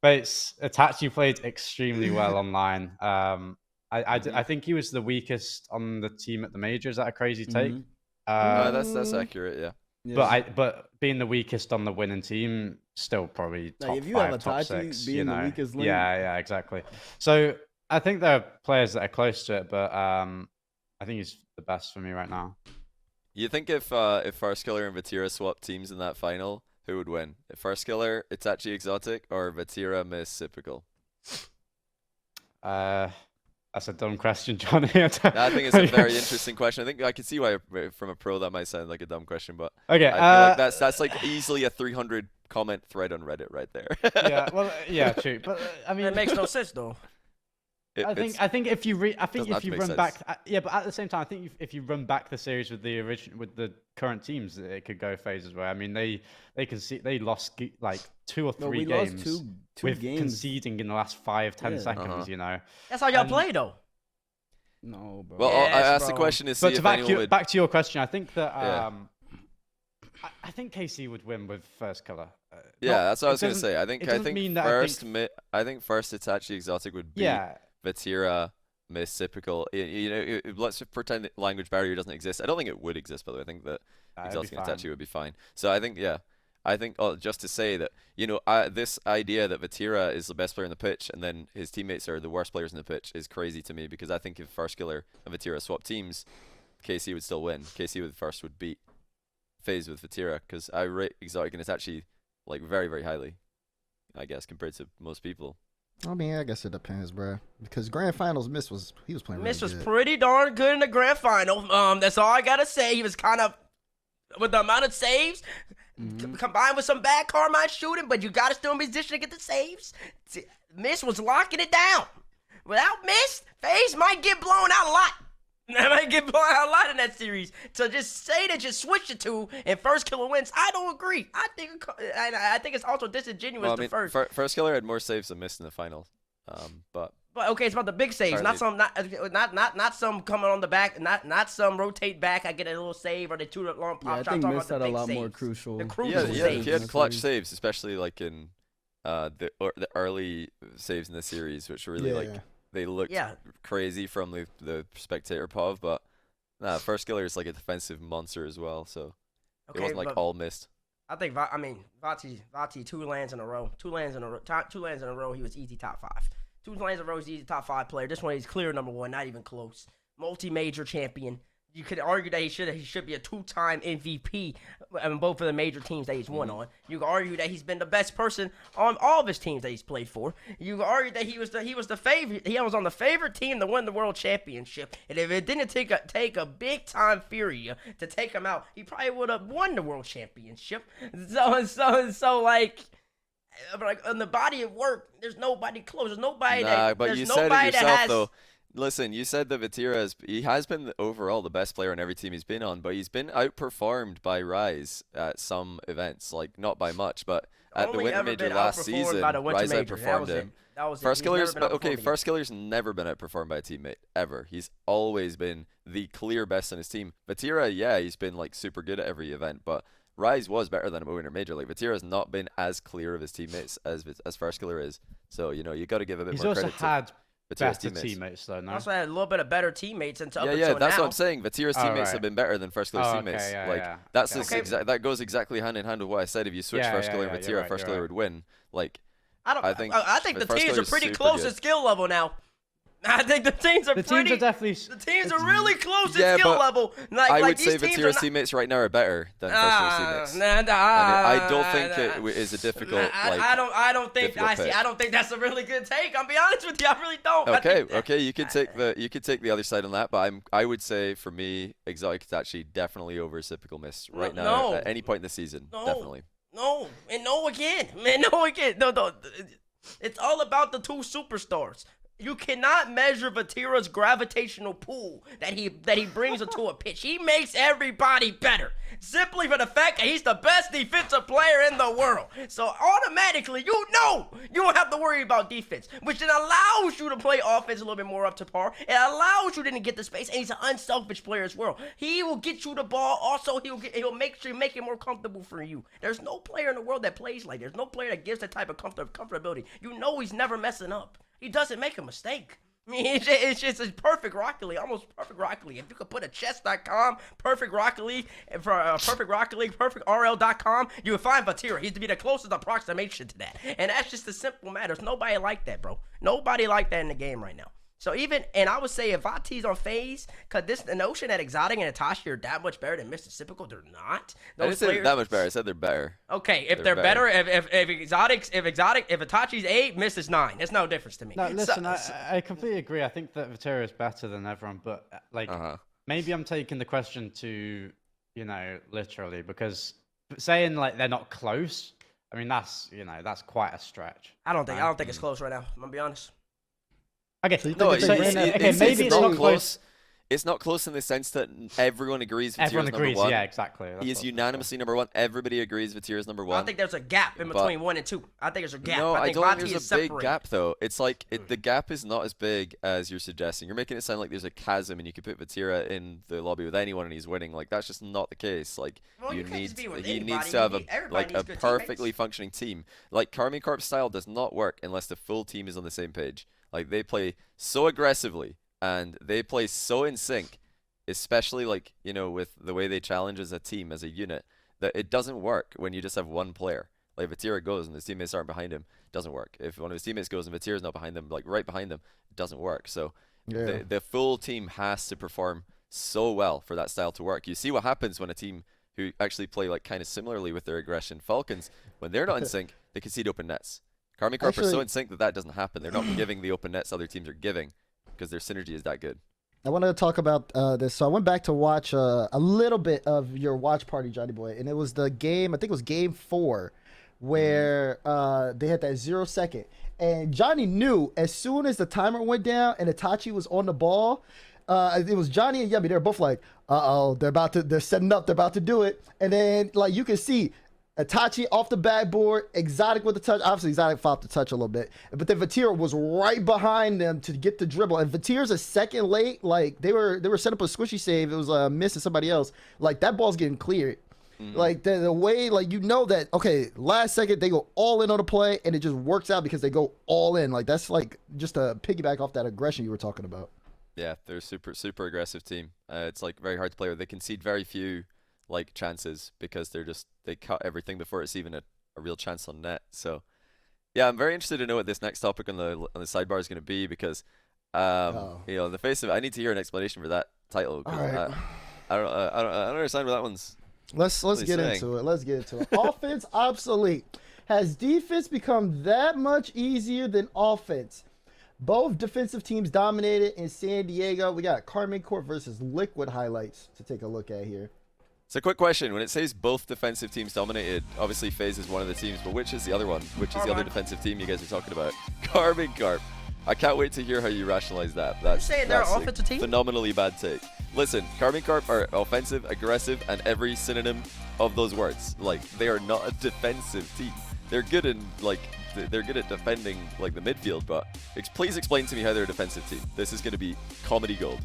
Itachi played extremely well online. I think he was the weakest on the team at the major. Is that a crazy take? That's accurate. Yeah. Yeah. But being the weakest on the winning team, still probably Like, top if you 5, have top Itachi 6. being the weakest link- Yeah, exactly. So I think there are players that are close to it, but I think he's the best for me right now. You think if First Killer and Vatira swapped teams in that final, who would win? If First Killer, Itachi Exotic, or Vatira Miss Typical? That's a dumb question, Johnny. I think it's a very interesting question. I think I can see why from a pro that might sound like a dumb question, but Okay, I feel like that's like easily a 300 comment thread on Reddit right there. yeah, true. But I mean, That makes no sense though. I think if you doesn't have to make run sense. back, yeah, but at the same time, I think if you run back the series with the current teams, it could go phases where I mean they lost like 2 or 3 we games lost two with games. conceding in the last 5-10 Yeah. seconds. You know. That's how y'all And- play though. No, bro. Well, I Yes, asked the bro. question to see But to if anyone would. back to your question, I think that Yeah. I think KC would win with first color. Yeah, that's what I it was gonna doesn't- say. I it think doesn't mean that I think first Itachi Exotic would beat Yeah, Vatira, Miss Typical. Let's just pretend that language barrier doesn't exist. I don't think it would exist, by the way. I think that it'd be Exotic and fine. Itachi would be fine. So I think, yeah. I think, just to say that, this idea that Vatira is the best player in the pitch and then his teammates are the worst players in the pitch is crazy to me, because I think if First Killer and Vatira swap teams, KC would still win. KC with first would beat FaZe with Vatira, because I rate Exotic and Itachi like very, very highly, I guess, compared to most people. I mean, I guess it depends, bro. Because grand finals, Miss was playing. Miss really was good. pretty darn good in the grand final. That's all I gotta say. He was kind of, with the amount of saves, combined with some bad Karmine shooting, but you gotta still be position to get the saves. Miss was locking it down. Without Miss, FaZe might get blown out a lot. They might get blown out a lot in that series. So just say that you switch the two and First Killer wins, I don't agree. I think it's also disingenuous Well, I to mean, First. First Killer had more saves than Mist in the final. But But okay, it's about the big saves, not some coming on the back, not some rotate back. I get a little save or they two long pop Yeah, I shot. think Talking Mist about the had a big lot more saves. crucial. The yeah, crucial saves. saves. he had clutch Series. saves, especially like in the early saves in the series, which really like they looked Yeah. crazy from the spectator POV. But First Killer is like a defensive monster as well, so it Okay, wasn't like but all Mist. I think Vati 2 lands in a row. 2 lands in a row. He was easy top 5. 2 lands in a row. He's easy top 5 player. This one he's clear number 1, not even close. Multi-major champion. You could argue that he should be a 2-time MVP on both of the major teams that he's won on. You could argue that he's been the best person on all of his teams that he's played for. You could argue that he was the favorite. He was on the favorite team to win the world championship. And if it didn't take a big time Furia to take him out, he probably would have won the world championship. So like on the body of work, there's nobody close. There's nobody But you said it yourself though. Listen, you said that Vatira has been overall the best player on every team he's been on, but he's been outperformed by Rise at some events, like not by much, but at the Winter Major last season, Rise outperformed him. First Killer's never been outperformed by a teammate ever. He's always been the clear best on his team. Vatira, yeah, he's been like super good at every event, but Rise was better than him at Winter Major. Like Vatira's not been as clear of his teammates as First Killer is. So you got to give a bit more credit to Vatira's better teammates though, no? Also had a little bit of better teammates until that's now. what I'm saying. Vatira's teammates right. have been better than First Killer's teammates. Okay, yeah, like yeah. that's Okay. that goes exactly hand in hand with what I said. If you switch First Killer and you're Vatira, right, First you're Killer right. would win. Like I think the First teams are Killer's pretty super close good. at skill level now. I think the teams are The pretty. teams are definitely. The teams are really close Yeah, at skill but level. I would these say teams Vatira's are teammates right now are better than First Killer's teammates. And I don't think it is a difficult. I don't think. difficult pick. I don't think that's a really good take. I'll be honest with you. I really don't. Okay. You could take the other side on that, but I would say for me, Exotic Itachi definitely over Typical Miss right now No. at any point in the season. No. Definitely. No, and no again, man. No again. No. It's all about the 2 superstars. You cannot measure Vatira's gravitational pull that he brings into a pitch. He makes everybody better simply for the fact that he's the best defensive player in the world. So automatically, you don't have to worry about defense, which then allows you to play offense a little bit more up to par. It allows you to get the space, and he's an unselfish player as well. He will get you the ball. Also, he'll make sure make it more comfortable for you. There's no player in the world that plays like. There's no player that gives that type of comfortability. He's never messing up. He doesn't make a mistake. I mean, it's just perfect Rocket League, almost perfect Rocket League. If you could put a chess.com, perfect Rocket League, for perfect Rocket League, perfect RL.com, you would find Vatira. He's to be the closest approximation to that. And that's just a simple matter. There's nobody like that, bro. Nobody like that in the game right now. So and I would say if Vati's on FaZe, because the notion that Exotic and Itachi are that much better than Mr. Typical, they're not. I didn't say they're that much better. I said they're better. Okay, if they're better, if Itachi's 8, Mist is 9. There's no difference to me. No, listen, I completely agree. I think that Vatira is better than everyone, but maybe I'm taking the question to, literally, because saying like they're not close, I mean that's quite a stretch. I don't think it's close right now. I'm gonna be honest. Okay, So you No, think if so, they ran that- okay, maybe it's not close. It's not close in the sense that everyone agrees Vatira's Everyone number agrees. one. Yeah, exactly. That's He is what- unanimously number one. Everybody agrees Vatira's number I one. don't think there's a gap in But- between 1 and 2. I think there's a gap. No, I I think don't think Vatira there's is a big separated. gap though. It's like the gap is not as big as you're suggesting. You're making it sound like there's a chasm and you could put Vatira in the lobby with anyone and he's winning. Like that's just not the case. Like Well, you can't need just be with he anybody. needs to You have need- a everybody needs good perfectly teammates. functioning team. Like Karmine Corp's style does not work unless the full team is on the same page. Like they play so aggressively and they play so in sync, especially like, you know, with the way they challenge as a team, as a unit, that it doesn't work when you just have one player. Like Vatira goes and his teammates aren't behind him, it doesn't work. If one of his teammates goes and Vatira's not behind them, like right behind them, it doesn't work. So the full team has to perform so well for that style to work. You see what happens when a team who actually play like kind of similarly with their aggression, Falcons, when they're not in sync, they concede open nets. Karmine Corp are so Actually- in sync that that doesn't happen. They're not giving the open nets other teams are giving because their synergy is that good. I wanted to talk about this. So I went back to watch a little bit of your watch party, JohnnyBoi, and it was the game. I think it was game 4, where they had that 0 second, and Johnny knew as soon as the timer went down and Itachi was on the ball. It was Johnny and Yummy. They're both like, "Uh-oh, they're setting up. They're about to do it." And then like you can see Itachi off the backboard, Exotic with the touch. Obviously, Exotic fought the touch a little bit, but then Vatira was right behind them to get the dribble. And Vatira's a second late. Like they were set up a squishy save. It was a miss to somebody else. Like that ball's getting cleared. Like the way, like you know that okay, last second they go all in on the play, and it just works out because they go all in. Like that's like just a piggyback off that aggression you were talking about. Yeah, they're a super aggressive team. It's like very hard to play with. They concede very few like chances because they cut everything before it's even a real chance on net. So yeah, I'm very interested to know what this next topic on the sidebar is going to be because you know, in the face of it, I need to hear an explanation for that title. 'Cause All right. I don't understand what that one's. Let's What get he's into it. Let's get into it. Offense obsolete. Has defense become that much easier than offense? Both defensive teams dominated in San Diego. We got Karmine Corp versus Liquid highlights to take a look at here. So quick question, when it says both defensive teams dominated, obviously FaZe is one of the teams, but which is the other one? Which is the other Karmine. defensive team you guys are talking about? Karmine Corp. I can't wait to hear how you rationalize that. That's saying they're an that's a offensive team? phenomenally bad take. Listen, Karmine Corp are offensive, aggressive, and every synonym of those words. Like, they are not a defensive team. They're good in, like, they're good at defending, like, the midfield, but please explain to me how they're a defensive team. This is going to be comedy gold.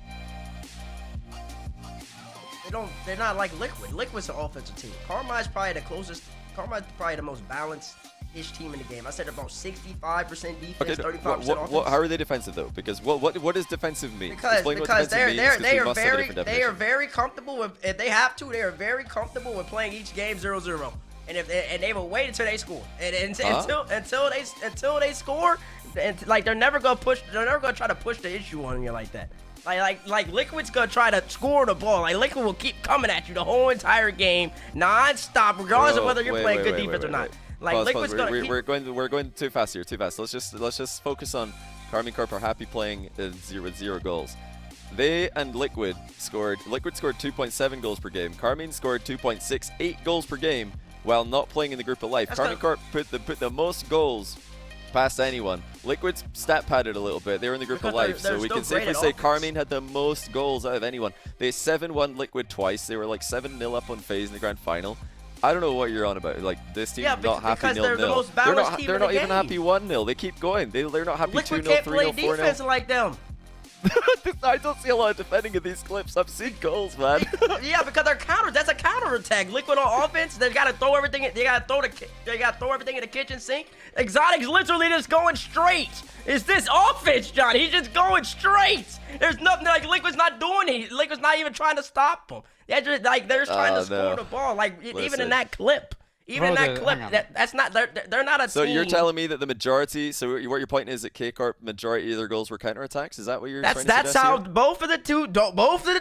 They're not like Liquid. Liquid's an offensive team. Carmine's probably the closest. Carmine's probably the most balanced-ish team in the game. I said about 65% defense, Okay, 35% offense. how are they defensive though? Because what does defensive mean? Because Explain what because defensive means, 'cause they we are must have a very different they are definition. very comfortable with, if they have to, they are very comfortable with playing each game 0-0. And they will wait until they score. And until they score, and like they're never gonna try to push the issue on you like that. Like Liquid's gonna try to score the ball. Like Liquid will keep coming at you the whole entire game, non-stop, regardless of whether you're playing good defense or not. Like Pause, Liquid's pause. gonna keep, We're going too fast here, too fast. Let's just focus on Karmine Corp are happy playing with 0 goals. They and Liquid scored 2.7 goals per game. Karmine scored 2.68 goals per game while not playing in the group of life. Karmine Corp put the most goals past anyone. Liquid's stat padded a little bit. They were in the group Because of life, they're so we still can safely great at say offense. Karmine had the most goals out of anyone. They 7-1 Liquid twice. They were like 7-0 up on FaZe in the grand final. I don't know what you're on about. Like this team's Yeah, not happy because they're the 0-0. most They're balanced not. team They're in the not even game. happy 1-0. They keep going. They're not happy 2-0, Liquid can't play 3-0, 4-0. defense like them. I don't see a lot of defending in these clips. I've seen goals, man. Yeah, because they're counters. That's a counter attack. Liquid on offense, they gotta throw everything. They gotta throw everything in the kitchen sink. Exotic's literally just going straight. Is this offense, John? He's just going straight. There's nothing like Liquid's not doing it. Liquid's not even trying to stop him. They're just trying to score no. the ball. Like even Listen. in that clip. Even in Bro, that clip, hang on. that's not. They're not a So team. you're telling me that the majority, so what your point is that K-Corp majority of their goals were counterattacks? Is that what you're trying to That's suggest how here? both of the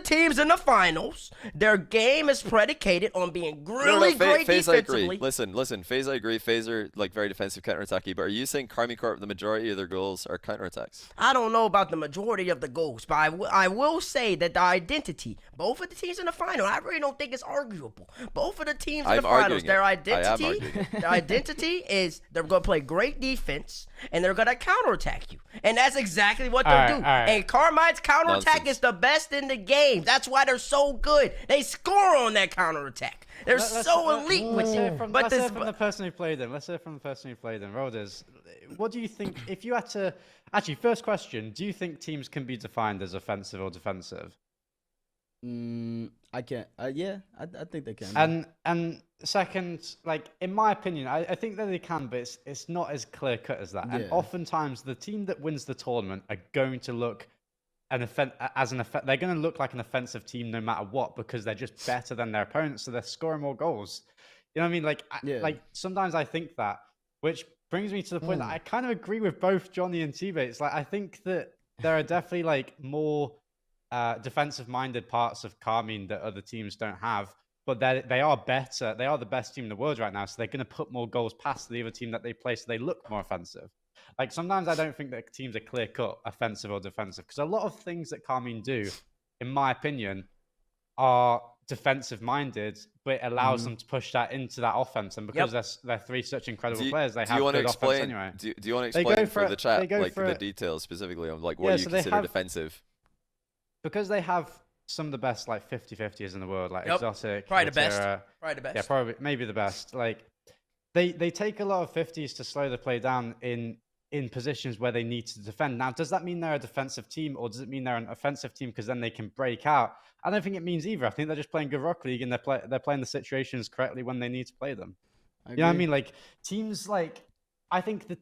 teams in the finals, their game is predicated on being really great FaZe, I defensively. agree. Listen, FaZe, I agree. FaZe are like very defensive counterattacky, but are you saying Karmine Corp, the majority of their goals are counterattacks? I don't know about the majority of the goals, but I will say that the identity, both of the teams in the final, I really don't think it's arguable. Both of the teams in I'm the finals, arguing their it. identity. identity, their identity is they're going to play great defense and they're going to counterattack you, and that's exactly what they'll do. And Karmine's counterattack is the best in the game. That's why they're so good. They score on that counterattack. They're so elite with it. Let's hear from the person who played them. Rolders, what do you think if you had to? Actually, first question: do you think teams can be defined as offensive or defensive? I can't. Yeah, I think they can. And second, like in my opinion, I think that they can, but it's not as clear cut as that. And oftentimes, the team that wins the tournament are going to look they're going to look like an offensive team no matter what, because they're just better than their opponents, so they're scoring more goals. You know what I mean? Like sometimes I think that, which brings me to the point that I kind of agree with both Johnny and T-Bait. It's like I think that there are definitely like more defensive-minded parts of Karmine that other teams don't have, but they are better. They are the best team in the world right now, so they're going to put more goals past the other team that they play, so they look more offensive. Like sometimes I don't think that teams are clear-cut offensive or defensive, because a lot of things that Karmine do, in my opinion, are defensive-minded, but it allows them to push that into that offense. And because they're three such incredible players, they have good offense anyway. Do you want to explain for the chat, like the details specifically on like what you consider defensive? Because they have some of the best like 50-50s in the world, like Exotic, probably Vatira, the best. Yeah, probably maybe the best. Like they take a lot of 50s to slow the play down in positions where they need to defend. Now, does that mean they're a defensive team, or does it mean they're an offensive team because then they can break out? I don't think it means either. I think they're just playing good Rocket League and they're playing the situations correctly when they need to play them. You know what I mean? Like teams like, I think that,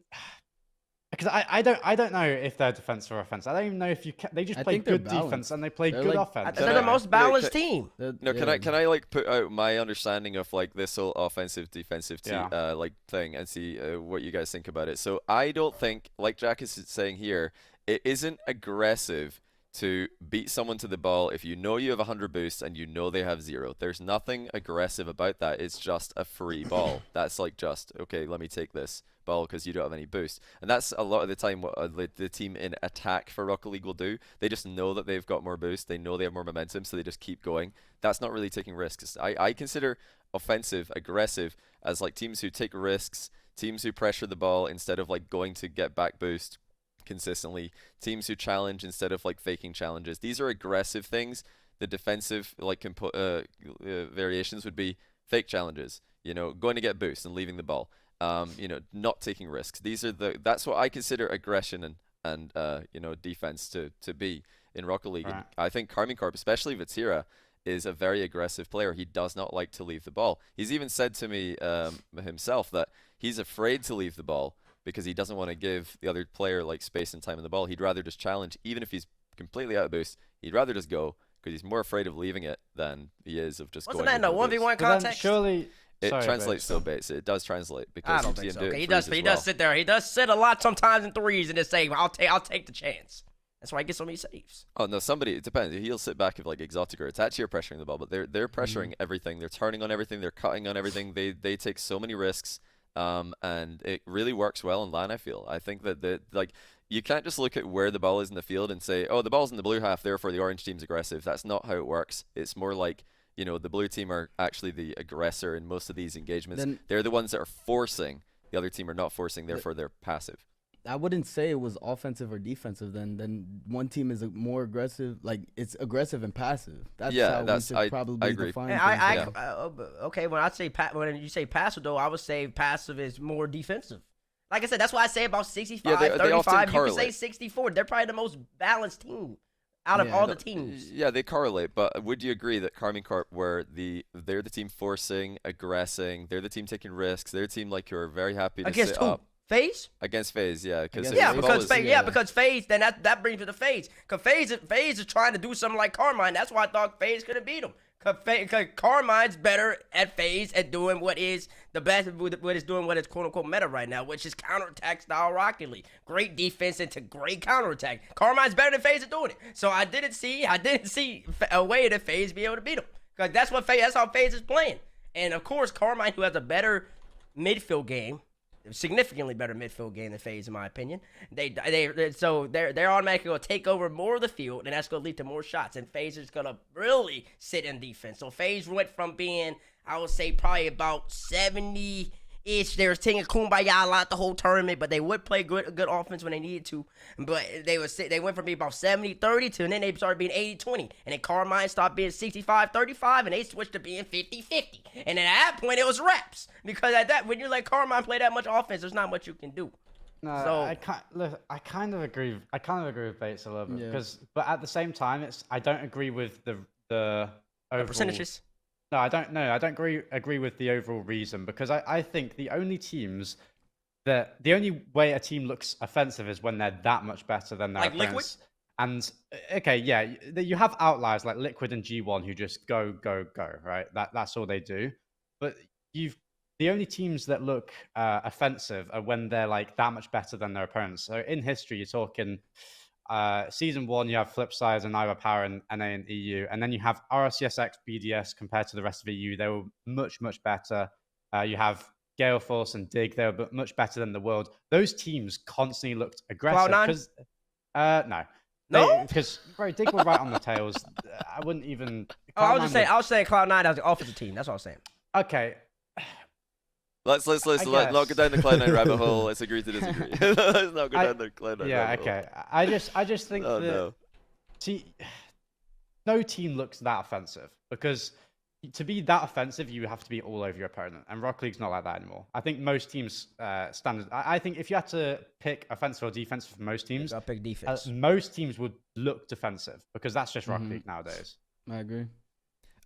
because I don't know if they're defense or offense. I don't even know if you can. They just play good defense and they play good offense. They're the most balanced team. Can I like put out my understanding of like this whole offensive defensive like thing and see what you guys think about it? So I don't think, like Jack is saying here, it isn't aggressive to beat someone to the ball if you know you have 100 boosts and you know they have 0. There's nothing aggressive about that. It's just a free ball. That's like just, okay, let me take this ball because you don't have any boost. And that's a lot of the time what the team in attack for Rocket League will do. They just know that they've got more boost. They know they have more momentum, so they just keep going. That's not really taking risks. I consider offensive, aggressive as like teams who take risks, teams who pressure the ball instead of like going to get back boost consistently, teams who challenge instead of like faking challenges. These are aggressive things. The defensive like variations would be fake challenges, you know, going to get boost and leaving the ball, you know, not taking risks. That's what I consider aggression and you know, defense to be in Rocket League. Right. And I think Karmine Corp, especially Vatira, is a very aggressive player. He does not like to leave the ball. He's even said to me himself that he's afraid to leave the ball because he doesn't want to give the other player like space and time in the ball. He'd rather just challenge, even if he's completely out of boost. He'd rather just go because he's more afraid of leaving it than he is of just Wasn't going. that in a 1v1 context? Surely it translates still, Bates. It does translate because I don't think so. Okay, he does sit there. He does sit a lot sometimes in threes and just say, "I'll take the chance." That's why he gets so many saves. Oh no, it depends. He'll sit back if like Exotic or Itachi are pressuring the ball, but they're pressuring everything. They're turning on everything. They're cutting on everything. They take so many risks. And it really works well in LAN, I feel. I think that like you can't just look at where the ball is in the field and say, oh, the ball's in the blue half, therefore the orange team's aggressive. That's not how it works. It's more like, you know, the blue team are actually the aggressor in most of these engagements. They're the ones that are forcing. The other team are not forcing, therefore they're passive. I wouldn't say it was offensive or defensive. Then one team is more aggressive, like it's aggressive and passive. That's how we should probably define it. Okay, when you say passive though, I would say passive is more defensive. Like I said, that's why I say about 65, 35. You can say 64. They're probably the most balanced team out of all the teams. Yeah, they correlate. But would you agree that Karmine Corp, where they're the team forcing, aggressing, they're the team taking risks, they're the team like you're very happy to sit up. FaZe? Against FaZe, yeah. Because FaZe, then that brings me to FaZe. Because FaZe is trying to do something like Karmine. That's why I thought FaZe could have beat him. Because Carmine's better at FaZe at doing what is the best, what is doing what is quote-unquote meta right now, which is counterattack style Rocket League. Great defense into great counterattack. Carmine's better than FaZe at doing it. So I didn't see a way that FaZe be able to beat him. Because that's how FaZe is playing. And of course, Karmine, who has a better midfield game, significantly better midfield game than FaZe, in my opinion. So they're automatically going to take over more of the field, and that's going to lead to more shots. And FaZe is going to really sit in defense. So FaZe went from being, I would say, probably about 70-ish. They were singing Kumbaya a lot the whole tournament, but they would play good offense when they needed to. But they went from being about 70-30 to, and then they started being 80-20. And then Karmine stopped being 65-35, and they switched to being 50-50. And at that point, it was reps. Because at that, when you let Karmine play that much offense, there's not much you can do. No, So I kind of agree. I kind of agree with Bates a little bit but at the same time, I don't agree with the overall percentages. No, I don't know. I don't agree with the overall reason, because I think the only way a team looks offensive is when they're that much better than their opponents. And okay, yeah, you have outliers like Liquid and G1 who just go, right? That's all they do. But the only teams that look offensive are when they're like that much better than their opponents. So in history, you're talking season 1, you have Flipside and Iowa Power and NA and EU, and then you have RCSX, BDS compared to the rest of EU. They were much better. You have Gale Force and Dig. They were much better than the world. Those teams constantly looked aggressive. Cloud9? No, because Dig were right on the tails. I wouldn't even. I was saying Cloud9 as the offensive team. That's what I was saying. Okay. Let's not go down the Cloud9 rabbit hole. Let's agree to disagree. Let's not go down the Cloud9 rabbit hole. I just think no team looks that offensive, because to be that offensive, you have to be all over your opponent, and Rocket League's not like that anymore. I think most teams standard. I think if you had to pick offensive or defensive for most teams, I'll pick defense. Most teams would look defensive, because that's just Rocket League nowadays. I agree.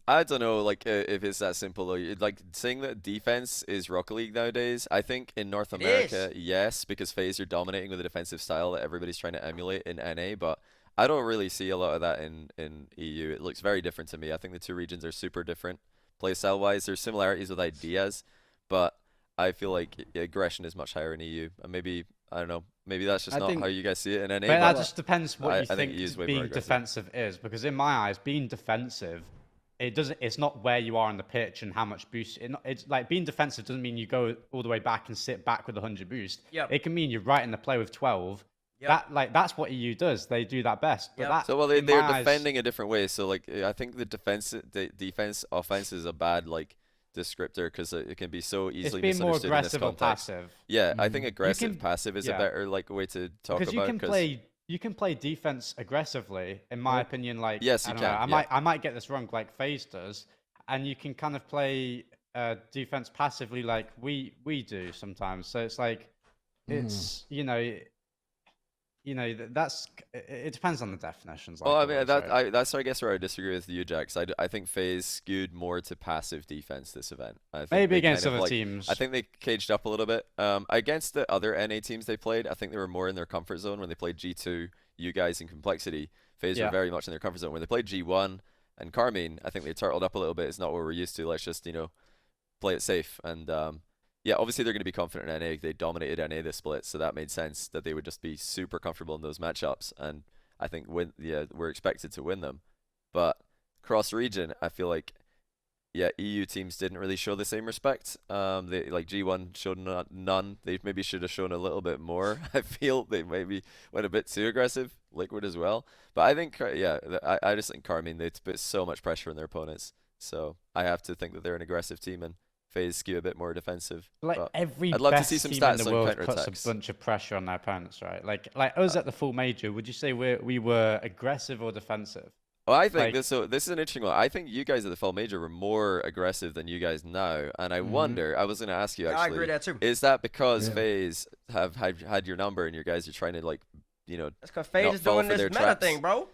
I don't know, like, if it's that simple though. Like, saying that defense is Rocket League nowadays, I think in North America, yes, because FaZe are dominating with a defensive style that everybody's trying to emulate in NA, but I don't really see a lot of that in EU. It looks very different to me. I think the two regions are super different playstyle wise. There's similarities with ideas, but I feel like aggression is much higher in EU. And maybe, I don't know, maybe that's just not how you guys see it in NA. But that just depends what you think EU's way being more defensive is, because in my eyes, being defensive, it's not where you are on the pitch and how much boost. It's like being defensive doesn't mean you go all the way back and sit back with 100 boost. Yep. It can mean you're right in the play with 12. Yep. That's what EU does. They do that best. But Yep. So they're defending a different way. So like, I think the defense offense is a bad like descriptor, because it can be so easily it's being more misunderstood in this aggressive or context. passive. Yeah, I think aggressive passive is a better like way to talk about, because you can play defense aggressively, in my opinion. Like, yes, you can. I might get this wrong, like FaZe does, and you can kind of play defense passively, like we do sometimes. So it's like it's it depends on the definitions. Well, I mean that's I guess where I disagree with you, Jack. 'Cause I think FaZe skewed more to passive defense this event. I think maybe against other teams. I think they caged up a little bit. Against the other NA teams they played, I think they were more in their comfort zone when they played G2, you guys, in Complexity. FaZe were very much in their comfort zone. When they played G1 and Karmine, I think they turtled up a little bit. It's not what we're used to. Let's just play it safe. And yeah, obviously they're going to be confident in NA. They dominated NA this split, so that made sense that they would just be super comfortable in those matchups. And I think we're expected to win them. But cross region, I feel like EU teams didn't really show the same respect. They like G1 showed none. They maybe should have shown a little bit more. I feel they maybe went a bit too aggressive. Liquid as well. But I think I just think Karmine, they put so much pressure on their opponents. So I have to think that they're an aggressive team, and FaZe skew a bit more defensive. Like every I'd love to see some stats in the world puts a bunch of pressure on their opponents, right? Like us at the full major, would you say we were aggressive or defensive? Well, I think this is an interesting one. I think you guys at the full major were more aggressive than you guys now, and I wonder. I was going to ask you actually. I agree with that too. Is that because FaZe have had your number and you guys are trying to like That's because FaZe is doing this meta thing, bro.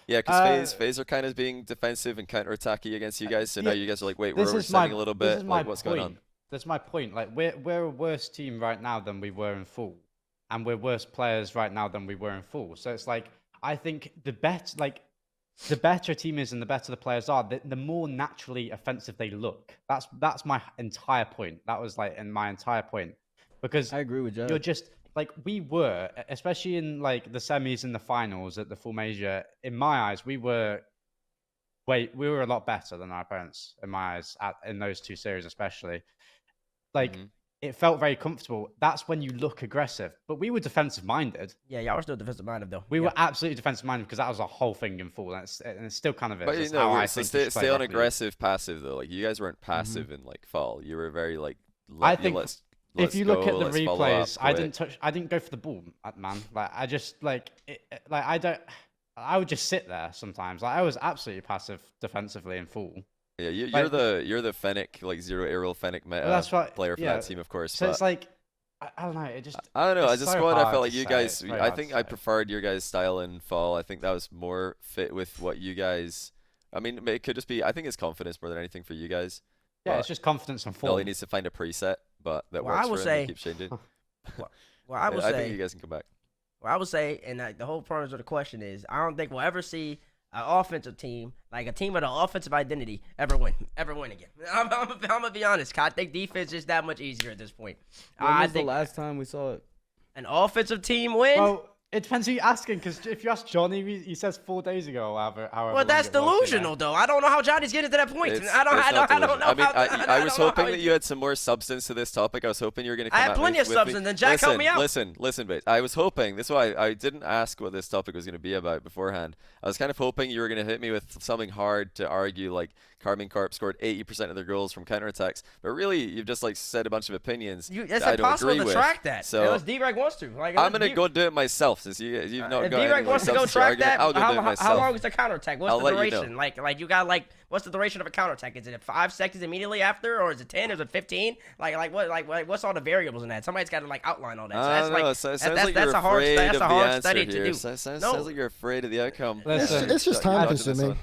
Yeah, because FaZe are kind of being defensive and counterattacky against you guys. So now you guys are like, wait, we're overextending a little bit. Like, what's going on? That's my point. Like we're a worse team right now than we were in full, and we're worse players right now than we were in full. So it's like I think the better a team is and the better the players are, the more naturally offensive they look. That's my entire point. That was like in my entire point, because I agree with Joe. You're just like we were, especially in like the semis and the finals at the full major. In my eyes, we were a lot better than our opponents in my eyes in those two series, especially. Like it felt very comfortable. That's when you look aggressive. But we were defensive minded. Yeah, y'all were still defensive minded though. We were absolutely defensive minded because that was a whole thing in full, and it still kind of is. But That's you how know, I so think you should play stay on Rocket League. aggressive, passive though. Like you guys weren't passive in like fall. You were very like. I think let's if you look go, at the let's follow up, replays, I quick. didn't go for the ball, man. Like I just I would just sit there sometimes. Like I was absolutely passive defensively in full. Yeah, you're like- the Fennec, like zero aerial Fennec meta that's right, player for yeah. that team, of course. So but it's like I don't know. It just I don't know. it's As a so squad, I hard felt like to you say. guys. It's very I hard think to I say. preferred your guys' style in fall. I think that was more fit with what you guys. I mean, it could just be. I think it's confidence more than anything for you guys. Yeah, but it's just confidence and form. Billy needs to find a preset, but that Well, works I will for him. say- Keep changing. Well, I will I say. think you guys can come back. Well, I would say, and the whole premise of the question is, I don't think we'll ever see an offensive team, like a team with an offensive identity, ever win again. I'm gonna be honest. I think defense is that much easier at this point. When I was the think last time we saw it? an offensive team win. Well, it depends who you're asking, because if you ask Johnny, he says 4 days ago, or however well, long that's it was, you know. delusional, though. I don't know how Johnny's getting to that point. It's I don't not know. delusional. I mean, I was don't know hoping how that he- you had some more substance to this topic. I was hoping you were going to I come had at plenty me of with substance, and Jack helped me out. Listen, Bates. I was hoping. This is why I didn't ask what this topic was going to be about beforehand. I was kind of hoping you were going to hit me with something hard to argue, like Karmine Corp scored 80% of their goals from counterattacks. But really, you've just like said a bunch of opinions It's that I don't impossible agree to with. track that. So Unless D-Reg wants to. Like, I'm going to go do it myself since you've not If got D-Reg any wants to go substance track argument, that, I'll go do it how myself. long is the counterattack? What's I'll the let you know. duration? Like you got what's the duration of a counterattack? Is it 5 seconds immediately after, or is it 10? Is it 15? What's all the variables in that? Somebody's got to like outline all that. So I that's don't know. like It sounds that's, like you're that's a hard afraid that's of a the hard answer study to here. do. Sounds No. like you're afraid of the outcome. Listen, It's just You're time dodging this consuming. one.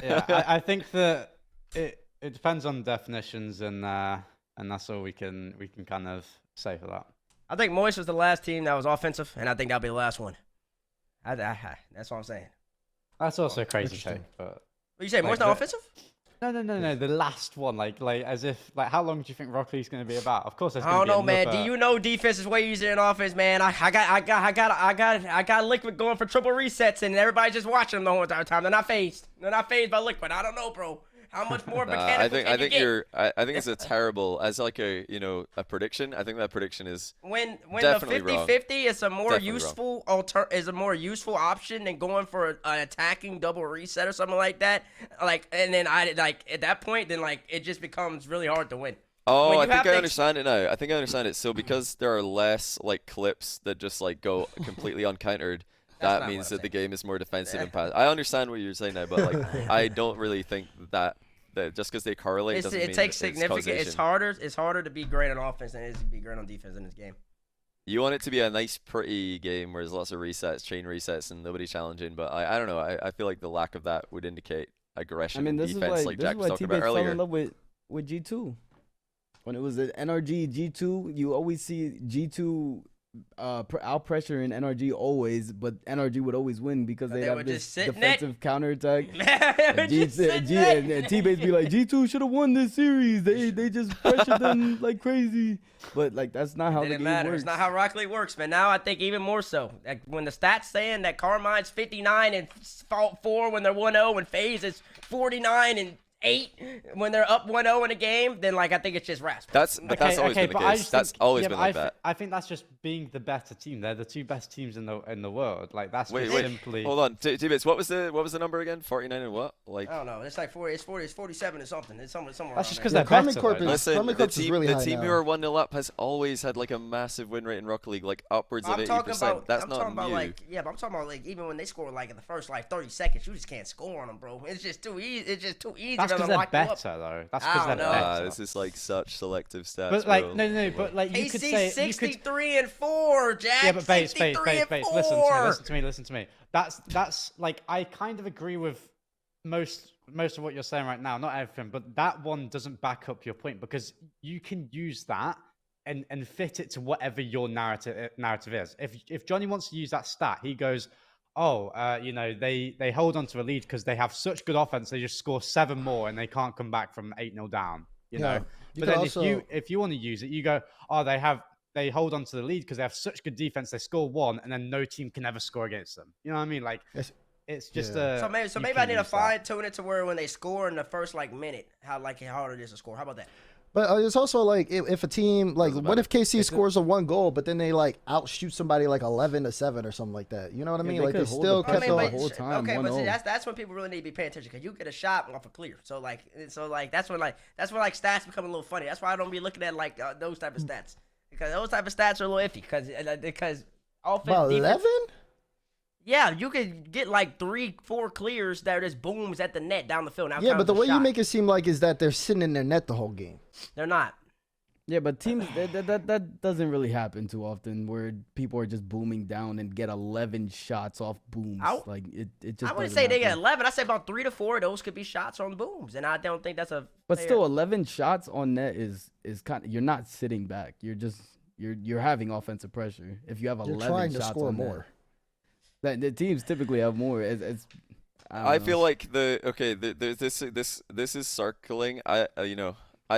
Yeah, I think that it depends on definitions, and that's all we can kind of say for that. I think Moist was the last team that was offensive, and I think that'll be the last one. That's what I'm saying. That's also a crazy Interesting. take, but What you say? Moist Like not the- offensive? no, the last one, like as if like how long do you think Rocket League's going to be about? Of course, there's I going don't to be know, man. another- Do you know defense is way easier than offense, man? I got Liquid going for triple resets, and everybody's just watching them the whole entire time. They're not phased. They're not phased by Liquid. I don't know, bro. How much more mechanical I can you get? I think it's a terrible as like a a prediction. I think that prediction is When the definitely wrong. 50-50 is a more Definitely useful is a more useful option than going for an attacking double reset or something like that. And then at that point, then it just becomes really hard to win. Oh, When I you think have I to understand it now. I think I understand it. So because there are less like clips that just like go completely uncountered, That's that not means what I'm that the game is more defensive and passive. I understand what you're saying now, but like I don't really think that just because they correlate doesn't mean It takes that it's significant. It's causation. It's harder to be great on offense than it is to be great on defense in this game. You want it to be a nice, pretty game where there's lots of resets, chain resets, and nobody challenging. But I don't know. I feel like the lack of that would indicate aggression I mean, and this defense, is like this Jack is was why talking T-Base about fell earlier. in love with G2. When it was the NRG G2, you always see G2 out pressure in NRG always, but NRG would always win because they they have would this just sit defensive counterattack. Man, And T-Base be like, G2 should have won this series. They just pressured them like crazy. But like that's not how the didn't game matter. works. It's not how Rocket League works, man. Now I think even more so. Like when the stats saying that Carmine's 59 and 4 when they're 1-0 and FaZe is 49 and 8 when they're up 1-0 in a game, then I think it's just rasp. That's always been the but I case. just That's think- always yeah, been but like that. I think that's just being the better team. They're the two best teams in the world. Like that's Wait, just wait. simply. Hold on, T-Base. What was the number again? 49 and what? Like. I don't know. It's like 40. It's 40. It's 47 or something. It's somewhere. That's just around because there. they're Karmine better. Corp though. is- Listen, Karmine the Corp is team, really the high team who now. are 1-0 up has always had like a massive win rate in Rocket League, like upwards of I'm 80%. talking about. That's I'm not talking about new. but I'm talking about even when they score in the first 30 seconds, you just can't score on them, bro. It's just too easy. It's just too easy. That's for because them they're to lock you up. better, though. That's I because they're don't know. better. This is like such selective stats. But like, bro. no, but like you could AC say you could 63 and 4, Jack. Yeah, but base. 63 and 4. Listen to me. That's like I kind of agree with most of what you're saying right now. Not everything, but that one doesn't back up your point because you can use that and fit it to whatever your narrative is. If Johnny wants to use that stat, he goes, they hold on to a lead because they have such good offense. They just score 7 more and they can't come back from 8-0 down. You know. You But could then also- if you want to use it, you go, they hold on to the lead because they have such good defense. They score 1, and then no team can ever score against them. You know what I mean? Like, it's just Yeah. So maybe you I can need to use that. fine tune it to where when they score in the first minute, how hard it is to score. How about that? But it's also like if a team like what if KC scores a 1 goal, but then they like outshoot somebody like 11-7 or something like that. You know what I mean? Like they still kept the the whole time. Okay, but see, 1-0. that's when people really need to be paying attention because you get a shot off a clear. So that's when stats become a little funny. That's why I don't be looking at like those type of stats because those type of stats are a little iffy because offense. About defense, 11? Yeah, you could get like 3-4 clears that are just booms at the net down the field. Now Yeah, but the way you shot. make it seem like is that they're sitting in their net the whole game. They're not. Yeah, but teams that doesn't really happen too often where people are just booming down and get 11 shots off booms. Like it just. I wouldn't doesn't say they get happen. 11. I say about 3 to 4 of those could be shots on booms, and I don't think that's a. But fair- still, 11 shots on net is kind of, you're not sitting back. You're having offensive pressure. If you have 11 You're trying to shots score on more. net, the teams typically have more. I feel like this is circling. I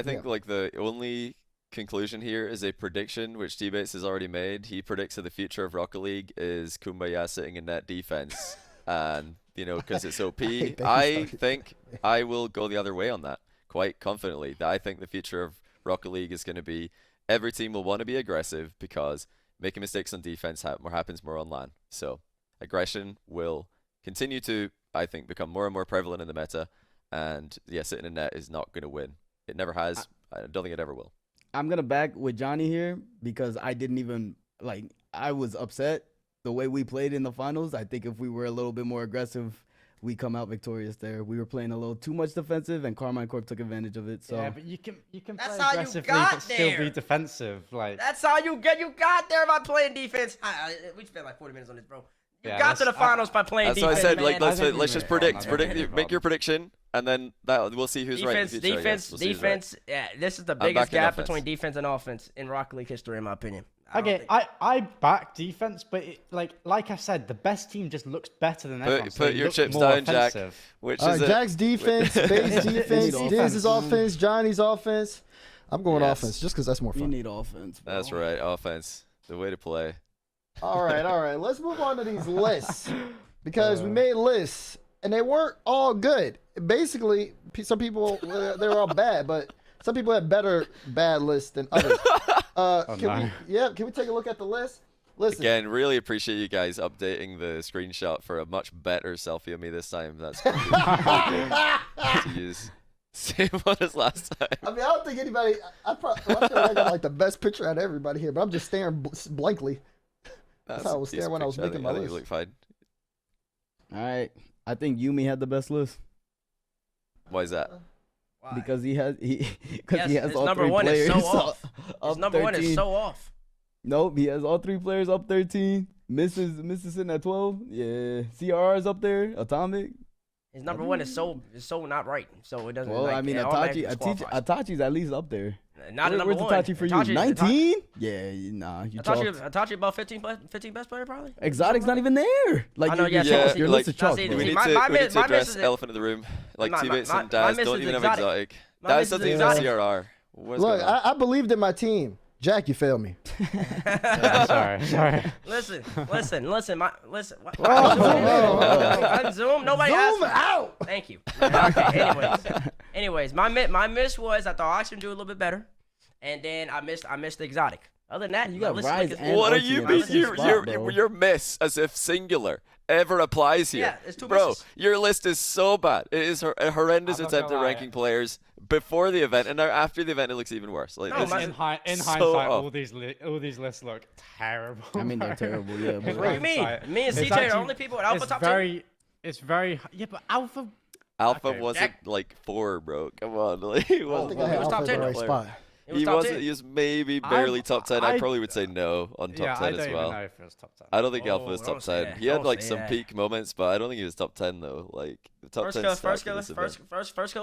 think like the only conclusion here is a prediction which T-Bates has already made. He predicts that the future of Rocket League is Kumbaya sitting in net defense, and because it's OP. I think I will go the other way on that quite confidently. That I think the future of Rocket League is going to be every team will want to be aggressive because making mistakes on defense happens more on LAN. So aggression will continue to, I think, become more and more prevalent in the meta, and sitting in net is not going to win. It never has. I don't think it ever will. I'm gonna back with Johnny here because I didn't even I was upset the way we played in the finals. I think if we were a little bit more aggressive, we come out victorious there. We were playing a little too much defensive, and Karmine Corp took advantage of it. So Yeah, but you can That's play how you aggressively got but still there. be defensive. Like That's how you got there by playing defense. We spent like 40 minutes on this, bro. You Yeah, got to the that's- finals by playing That's why I defense. said like man. let's just predict. Make your prediction, and then we'll see who's right in the future, I guess. We'll see who's right. Defense. Yeah, this is the I'm biggest backing gap offense. between defense and offense in Rocket League history, in my opinion. Okay, I back defense, but like I said, the best team just looks better than everyone. so Put they your look chips more down, Jack. offensive. Which All is right, it? Jack's defense, Bates defense, Defense. Diz's offense, Johnny's offense. I'm going Yes. offense just because that's more we fun. need offense. Bro. That's right, offense. The way to play. All right. Let's move on to these lists because we made lists and they weren't all good. Basically, some people they were all bad, but some people had better bad lists than others. Can we take a look at the list? Listen, Again, really appreciate you guys updating the screenshot for a much better selfie of me this time. That's gonna be to use. Same one as last time. I mean, I don't think anybody. I feel like I got like the best picture out of everybody here, but I'm just staring blankly. That's how I was a decent staring when I was picture. making my I think list. you look fine. All right, I think Yumi had the best list Why is that? Why? because he has his all number 3 one is players so off. up His number 1 is 13. so off. Nope, he has all 3 players up 13. Misses sitting at 12. Yeah, CRR is up there. Atomic. His number 1 is so not right. So it doesn't. Well, like, I mean, it automatically disqualifies. Itachi's at least up there. Not a number Where's 1. Itachi for you? Itachi- 19? Yeah, nah, you chalked. Itachi about 15 best player probably. Exotic's not even there. Like I know, your, yeah, your, so- your like- list is chalked, see, bro. We see, need my- to, my we need miss- to my address miss the is- elephant in the room. Like My- T-Bates my- and my Daz miss don't is even have exotic. exotic. My Daz miss is doesn't even have exotic. CRR. What's Look, going on? I believed in my team. Jack, you failed me. Sorry. Listen. Listen. What? whoa. Unzoom. Nobody asked. Zoom me. out. Thank you. Okay. Anyways, my miss was I thought Oxygen do a little bit better, and then I missed the exotic. Other than that, You got list Rise is- and What are Archie you in mean? the same spot, bro. Your miss as if singular ever applies here. Yeah, it's 2 Bro, misses. your list is so bad. It is a horrendous I'm not attempt at gonna lie. ranking players before the event, and now after the event, it looks even worse. Like No, this my- is In hindsight, so all off. these lists look terrible. I mean, they're terrible, yeah. In But What do you mean? hindsight, Me and it's CJ are actually- only people at Alpha it's top 2. very, It's very. Yeah, but Alpha. Alpha Okay, wasn't Jack- like 4, bro. Come on, like, he I wasn't. think I had was top Alpha in 10 the right player. spot. It was He top wasn't. 10. He was maybe barely top 10. I I- probably would say no on top Yeah, 10 I as don't well. even know if it was top 10. I don't think Alpha Oh, was don't top say 10. that. He had Don't like say some that. peak moments, but I don't think he was top 10 though. Like the top 10 First killer,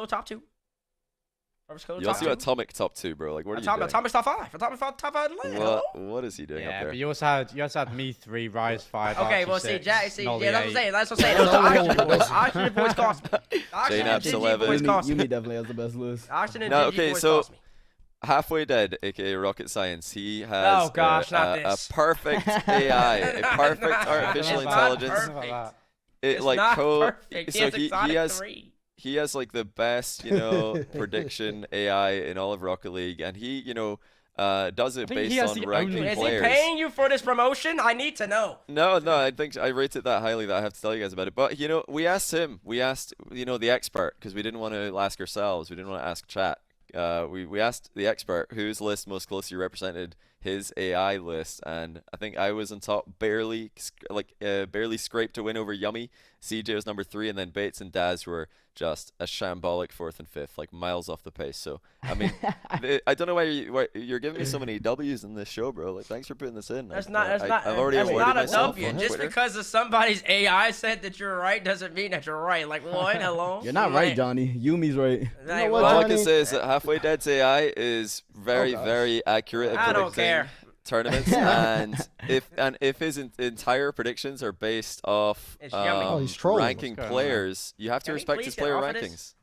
top 2. First killer, You top also 2. Atomic top 2, bro. Like what are you doing? Atomic's top 5. Atomic's top 5 in the land. What is he doing Yeah, up there? but you also had me 3, Rise 5. Okay, Archie well, see, 6, Jack, see, Nolly yeah, that's what I'm 8. saying. That's what I'm saying. Oxygen boys cost me. Oxygen Apps and GG 11. boys cost Yumi me. definitely has the best list. Oxygen and No, GG okay, boys so- cost me. Halfway Dead, aka Rocket Science. He has Oh, gosh, not a this. perfect AI, a perfect artificial It's not intelligence. perfect. It It's like not co. perfect. So It's he exotic has 3. he has like the best, prediction AI in all of Rocket League, and he, does it think he based has on the ranking only- Is players. he paying you for this promotion? I need to know. No, I think I rate it that highly that I have to tell you guys about it. But we asked him, the expert, because we didn't want to ask ourselves, we didn't want to ask chat. We asked the expert whose list most closely represented his AI list, and I think I was on top, barely scraped to win over Yummy. CJ was number 3, and then Bates and Daz were just a shambolic 4th and 5th, like miles off the pace. So I mean, I don't know why you're giving me so many W's in this show, bro. Like, thanks for putting this in. That's I've a already awarded myself W. on Just Twitter. because of somebody's AI said that you're right doesn't mean that you're right. Like, what? Hello? You're not right, Johnny. Yumi's right. Like, what, what? All I can Johnny? say is that Halfway Dead's AI is very, gosh. very accurate at I don't predicting care. tournaments, and if his entire predictions are based off It's yummy. Oh, he's trolling. ranking What's going on? players, you have to Can we respect please his get player off of rankings. this?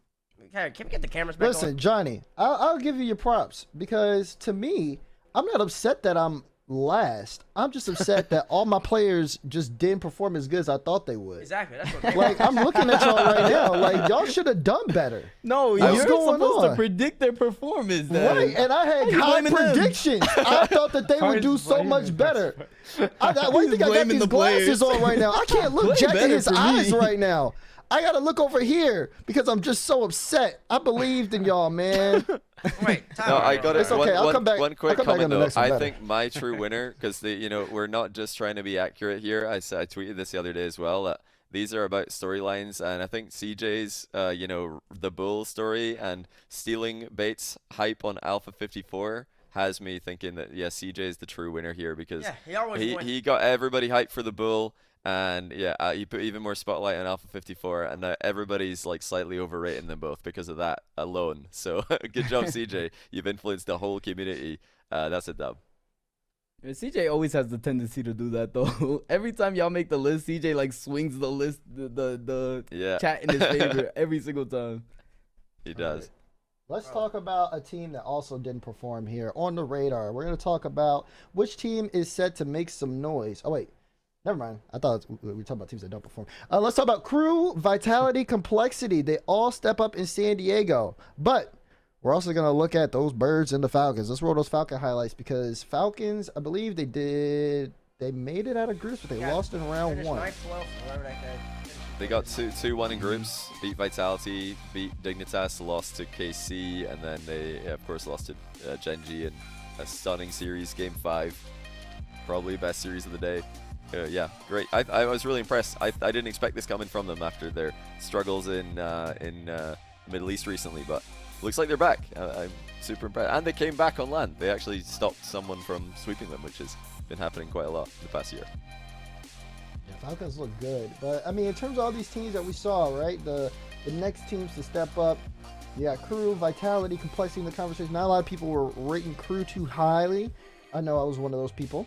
Okay, can we get the cameras back Listen, on? Johnny, I'll give you your props because to me, I'm not upset that I'm last. I'm just upset that all my players just didn't perform as good as I thought they would. Exactly. That's what. Like, I'm looking at y'all right now. Like, y'all should have done better. No, What's you're going supposed to on? predict their performance. Then. Right, and I had you high blaming them? predictions. I thought that they would do so much better. Why do you think I got blaming these the players. glasses on right now? I can't look Play Jack in better his for me. eyes right now. I gotta look over here because I'm just so upset. I believed in y'all, man. Wait, time No, out, I bro. got it. It's okay, I'll come back- One I'll quick come back comment on the though. next one I better. think my true winner, because we're not just trying to be accurate here. I tweeted this the other day as well. That these are about storylines, and I think CJ's, the Bull story and stealing Bates hype on Alpha 54 has me thinking that CJ is the true winner here because Yeah, he always wins. he got everybody hyped for the Bull. And he put even more spotlight on Alpha 54, and now everybody's like slightly overrating them both because of that alone. So good job, CJ. You've influenced the whole community. That's a dub. CJ always has the tendency to do that though. Every time y'all make the list, CJ like swings the list, the Yeah, chat in his favor every single time. he does. Let's talk about a team that also didn't perform here on the radar. We're gonna talk about which team is set to make some noise. Oh wait. Never mind. I thought we were talking about teams that don't perform. Let's talk about Crew, Vitality, Complexity. They all step up in San Diego. But we're also going to look at those Birds and the Falcons. Let's roll those Falcon highlights because Falcons, I believe they made it out of groups, but they lost in round Finish 1. 9th, 12th, whatever that guy. They got 2-1 in groups, beat Vitality, beat Dignitas, lost to KC, and then they, of course, lost to GenG in a stunning series, Game 5. Probably best series of the day. Yeah, great. I was really impressed. I didn't expect this coming from them after their struggles in Middle East recently, but looks like they're back. I'm super impressed. And they came back on land. They actually stopped someone from sweeping them, which has been happening quite a lot in the past year. Yeah, Falcons look good. But, I mean, in terms of all these teams that we saw, right, the next teams to step up, yeah, Crew, Vitality, Complexity in the conversation. Not a lot of people were rating Crew too highly. I know I was one of those people.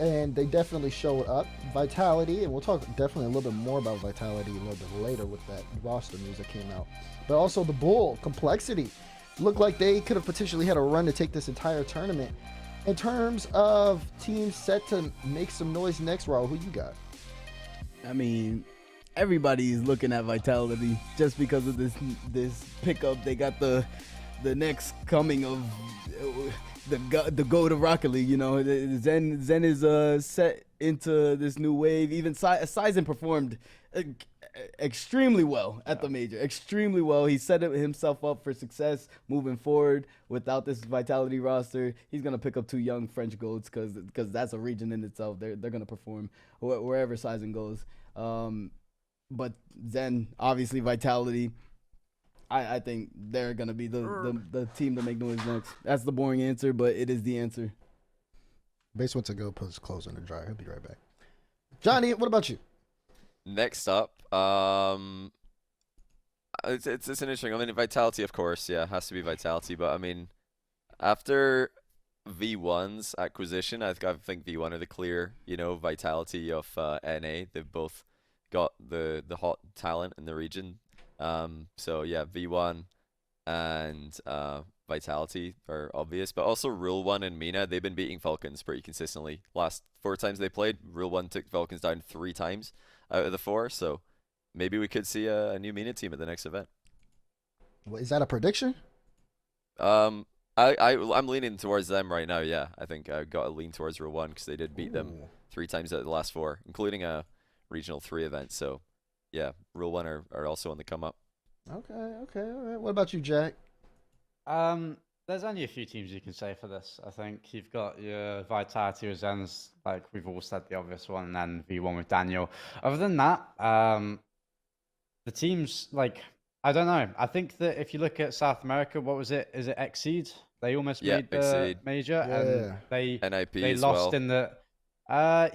And they definitely showed up. Vitality, and we'll talk definitely a little bit more about Vitality a little bit later with that roster news that came out. But also the Bull, Complexity, looked like they could have potentially had a run to take this entire tournament. In terms of teams set to make some noise next, Raul, who you got? I mean, everybody is looking at Vitality just because of this pickup. They got the next coming of the go to Rocket League. Zen is set into this new wave. Even Sizen performed extremely well at the major. Extremely well. He set himself up for success moving forward. Without this Vitality roster, he's gonna pick up 2 young French goats because that's a region in itself. They're gonna perform wherever Sizen goes. But Zen, obviously Vitality, I think they're going to be the team to make noise next. That's the boring answer, but it is the answer. Base went to go put his clothes in the dryer. He'll be right back. Johnny, what about you? Next up, it's interesting. I mean, Vitality, of course, yeah, has to be Vitality. But I mean, after V1's acquisition, I think V1 are the clear, Vitality of NA. They've both got the hot talent in the region. So yeah, V1 and Vitality are obvious, but also Rule 1 and Mina, they've been beating Falcons pretty consistently. Last 4 times they played, Rule 1 took Falcons down 3 times out of the 4, so maybe we could see a new MENA team at the next event. Is that a prediction? I'm leaning towards them right now. Yeah, I think I got a lean towards Row 1 because they did beat them 3 times out of the last 4, including a regional 3 event. So, yeah, Row 1 are also on the come up. Okay, all right. What about you, Jack? There's only a few teams you can say for this. I think you've got your Vatira, Zens, like we've all said, the obvious one, and then V1 with Daniel. Other than that, the teams, like, I don't know. I think that if you look at South America, what was it? Is it Exceed? They almost made the Exceed. major, and they NIP lost well. in the.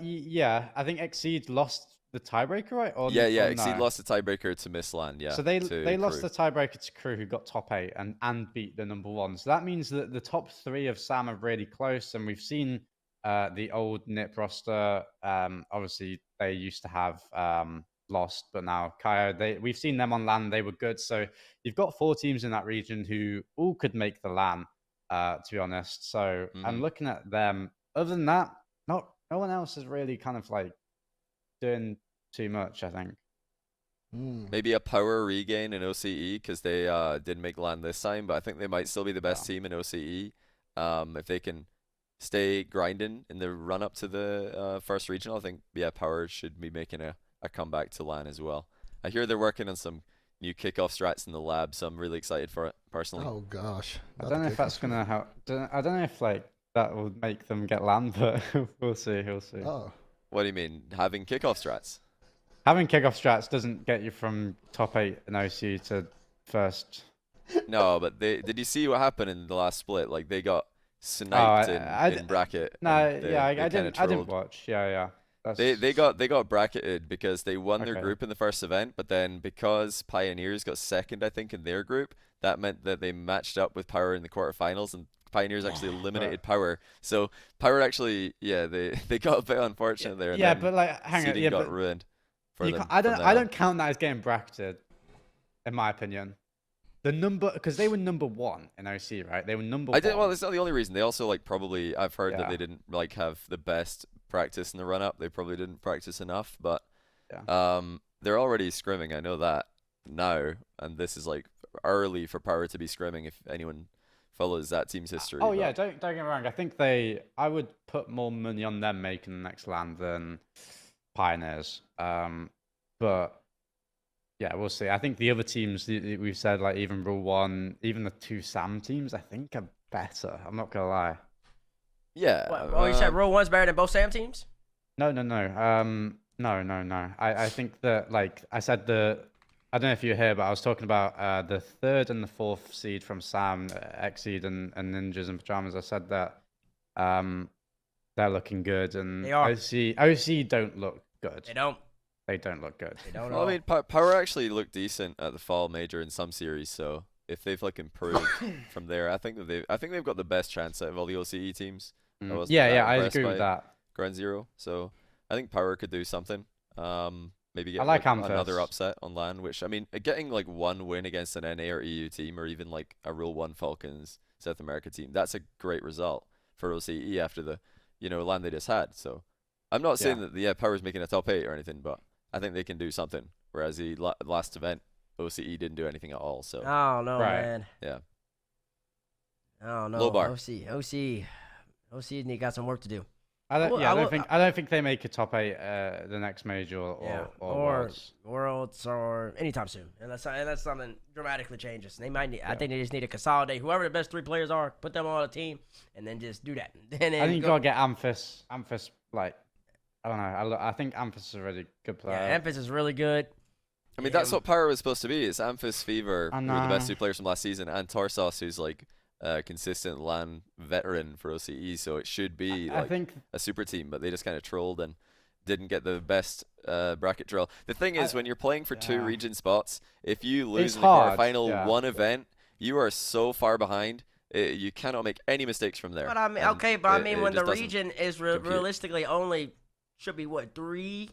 Yeah, I think Exceed lost the tiebreaker, right? Or Yeah, or Exceed no? lost the tiebreaker to Missland, yeah. So they to lost Crew. the tiebreaker to Crew, who got top 8 and beat the number 1. So that means that the top 3 of Sam are really close, and we've seen the old NIP roster. Obviously, they used to have lost, but now Kaio, we've seen them on LAN. They were good. So you've got 4 teams in that region who all could make the LAN, to be honest. So I'm looking at them. Other than that, no one else is really kind of like doing too much, I think. Maybe a power regain in OCE because they didn't make LAN this time, but I think they might still be the best team in OCE if they can stay grinding in the run up to the first regional. I think power should be making a comeback to LAN as well. I hear they're working on some new kickoff strats in the lab, so I'm really excited for it personally. Oh gosh, I don't know if that's gonna help. I don't know if like that will make them get LAN, but we'll see. We'll see. Oh, What do you mean having kickoff strats? Having kickoff strats doesn't get you from top 8 in OC to first. No, but did you see what happened in the last split? Like they got sniped in bracket. No, I didn't trolled. watch. Yeah. They got bracketed because they won their group in the first event, but then because Pioneers got second, I think, in their group, that meant that they matched up with Power in the quarterfinals, and Pioneers actually eliminated Power. So Power actually, they got a bit unfortunate there. And Yeah, then but like, hang on, seeding got ruined. I don't count that as getting bracketed, in my opinion. The number, because they were number 1 in OC, right? They were number 1. Well, it's not the only reason. They also probably I've heard that they didn't have the best practice in the run up. They probably didn't practice enough, but they're already scrimming. I know that now, and this is early for Power to be scrimming if anyone follows that team's history. Oh yeah, don't get me wrong. I think I would put more money on them making the next LAN than Pioneers. But yeah, we'll see. I think the other teams we've said, like even Rule 1, even the 2 Sam teams, I think are better. I'm not gonna lie. Yeah. You said Row 1's better than both Sam teams? No. I think that, like I said, I don't know if you're here, but I was talking about the 3rd and the 4th seed from Sam, Exceed and Ninjas and Pajamas. I said that they're looking good, and they are. OC don't look good. They don't. They don't look good. They don't. Well, I mean, Power actually looked decent at the fall major in some series, so if they've improved from there, I think they've got the best chance out of all the OCE teams. Yeah, I agree with that. Ground Zero, so I think Power could do something. Maybe get another upset on LAN, which I mean, getting 1 win against an NA or EU team, or even a Rule 1 Falcons South America team, that's a great result for OCE after the LAN they just had. So I'm not saying that Power's making a top 8 or anything, but I think they can do something. Whereas the last event, OCE didn't do anything at all. So I don't know, man. Yeah. I don't know. Low bar. OC got some work to do. I don't think they make a top 8 the next major or Worlds or anytime soon, unless something dramatically changes. They might need. I think they just need to consolidate whoever the best 3 players are, put them on a team, and then just do that. And then I think you gotta get Amphis. Amphis, I don't know. I think Amphis is a really good player. Yeah, Amphis is really good. I mean, that's what Power was supposed to be. It's Amphis, Fever, who are the best 2 players from last season, and Torsos, who's consistent LAN veteran for OCE, so it should be a super team, but they just kind of trolled and didn't get the best bracket drill. The thing is, when you're playing for 2 region spots, if you lose in the quarterfinal 1 event, you are so far behind. You cannot make any mistakes from there. But I mean, when the region is realistically only should be 3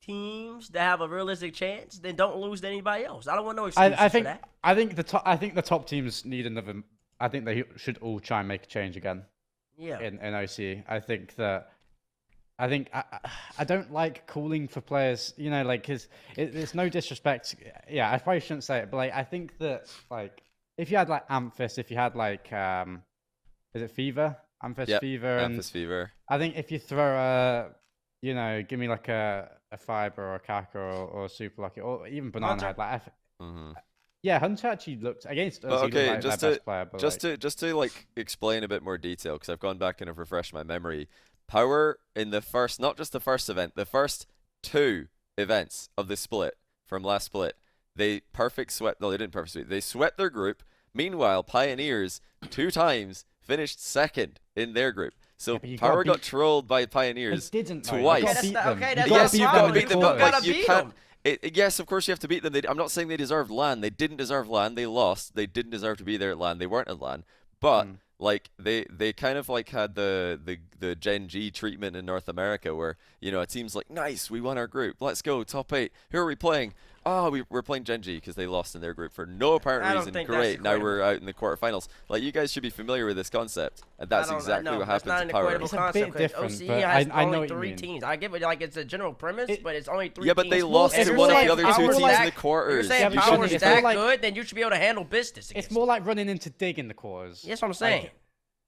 teams that have a realistic chance, then don't lose to anybody else. I don't want no excuses for that. I think the top teams need another. I think they should all try and make a change again. Yeah. In OC, I think that I think I don't like calling for players, you know, like, because it's no disrespect. Yeah, I probably shouldn't say it, but like, I think that like if you had like Amphis, if you had like is it Fever? Amphis Yep, Fever, and Memphis Fever. I think if you throw a, you know, give me like a Fiber or a Kaka or a Super Lucky or even Banana Hunter? Head, like Mm-hmm. yeah, Hunter actually looked against us. But He looked okay, like just their to best player, but just to like explain a bit more detail, because I've gone back and have refreshed my memory. Power in the first, not just the first event, the first 2 events of the split from last split, they perfect swept. No, they didn't perfect sweep. They swept their group. Meanwhile, Pioneers 2 times finished second in their group. So Yeah, but you Power gotta got beat- trolled by Pioneers they didn't though. You twice. gotta Okay, beat that's them. okay, You that's gotta Yes, beat you've them got in to the beat them, quarters. but gotta like you beat can't. them. Yes, of course you have to beat them. I'm not saying they deserved LAN. They didn't deserve LAN. They lost. They didn't deserve to be there at LAN. They weren't at LAN. But like they kind of like had the GenG treatment in North America, where you know a team's like, nice, we won our group. Let's go top 8. Who are we playing? Oh, we're playing GenG because they lost in their group for no apparent I don't reason. think that's Great, now we're equatable. out in the quarterfinals. Like you guys should be familiar with this concept, and that's exactly no, what that's happened not to an Power. equatable It's a concept. bit 'Cause different, OCE but has I know only what you 3 mean. teams. I get it, like it's a general premise, but it's only 3 Yeah, but teams. they lost If to you're one of saying the other 2 Power's teams in that- the If quarters. you're saying Yeah, but Power's it's that more like- good, then you should be able to handle business It's against more like running into Dig in the quarters. That's what I'm saying. Like,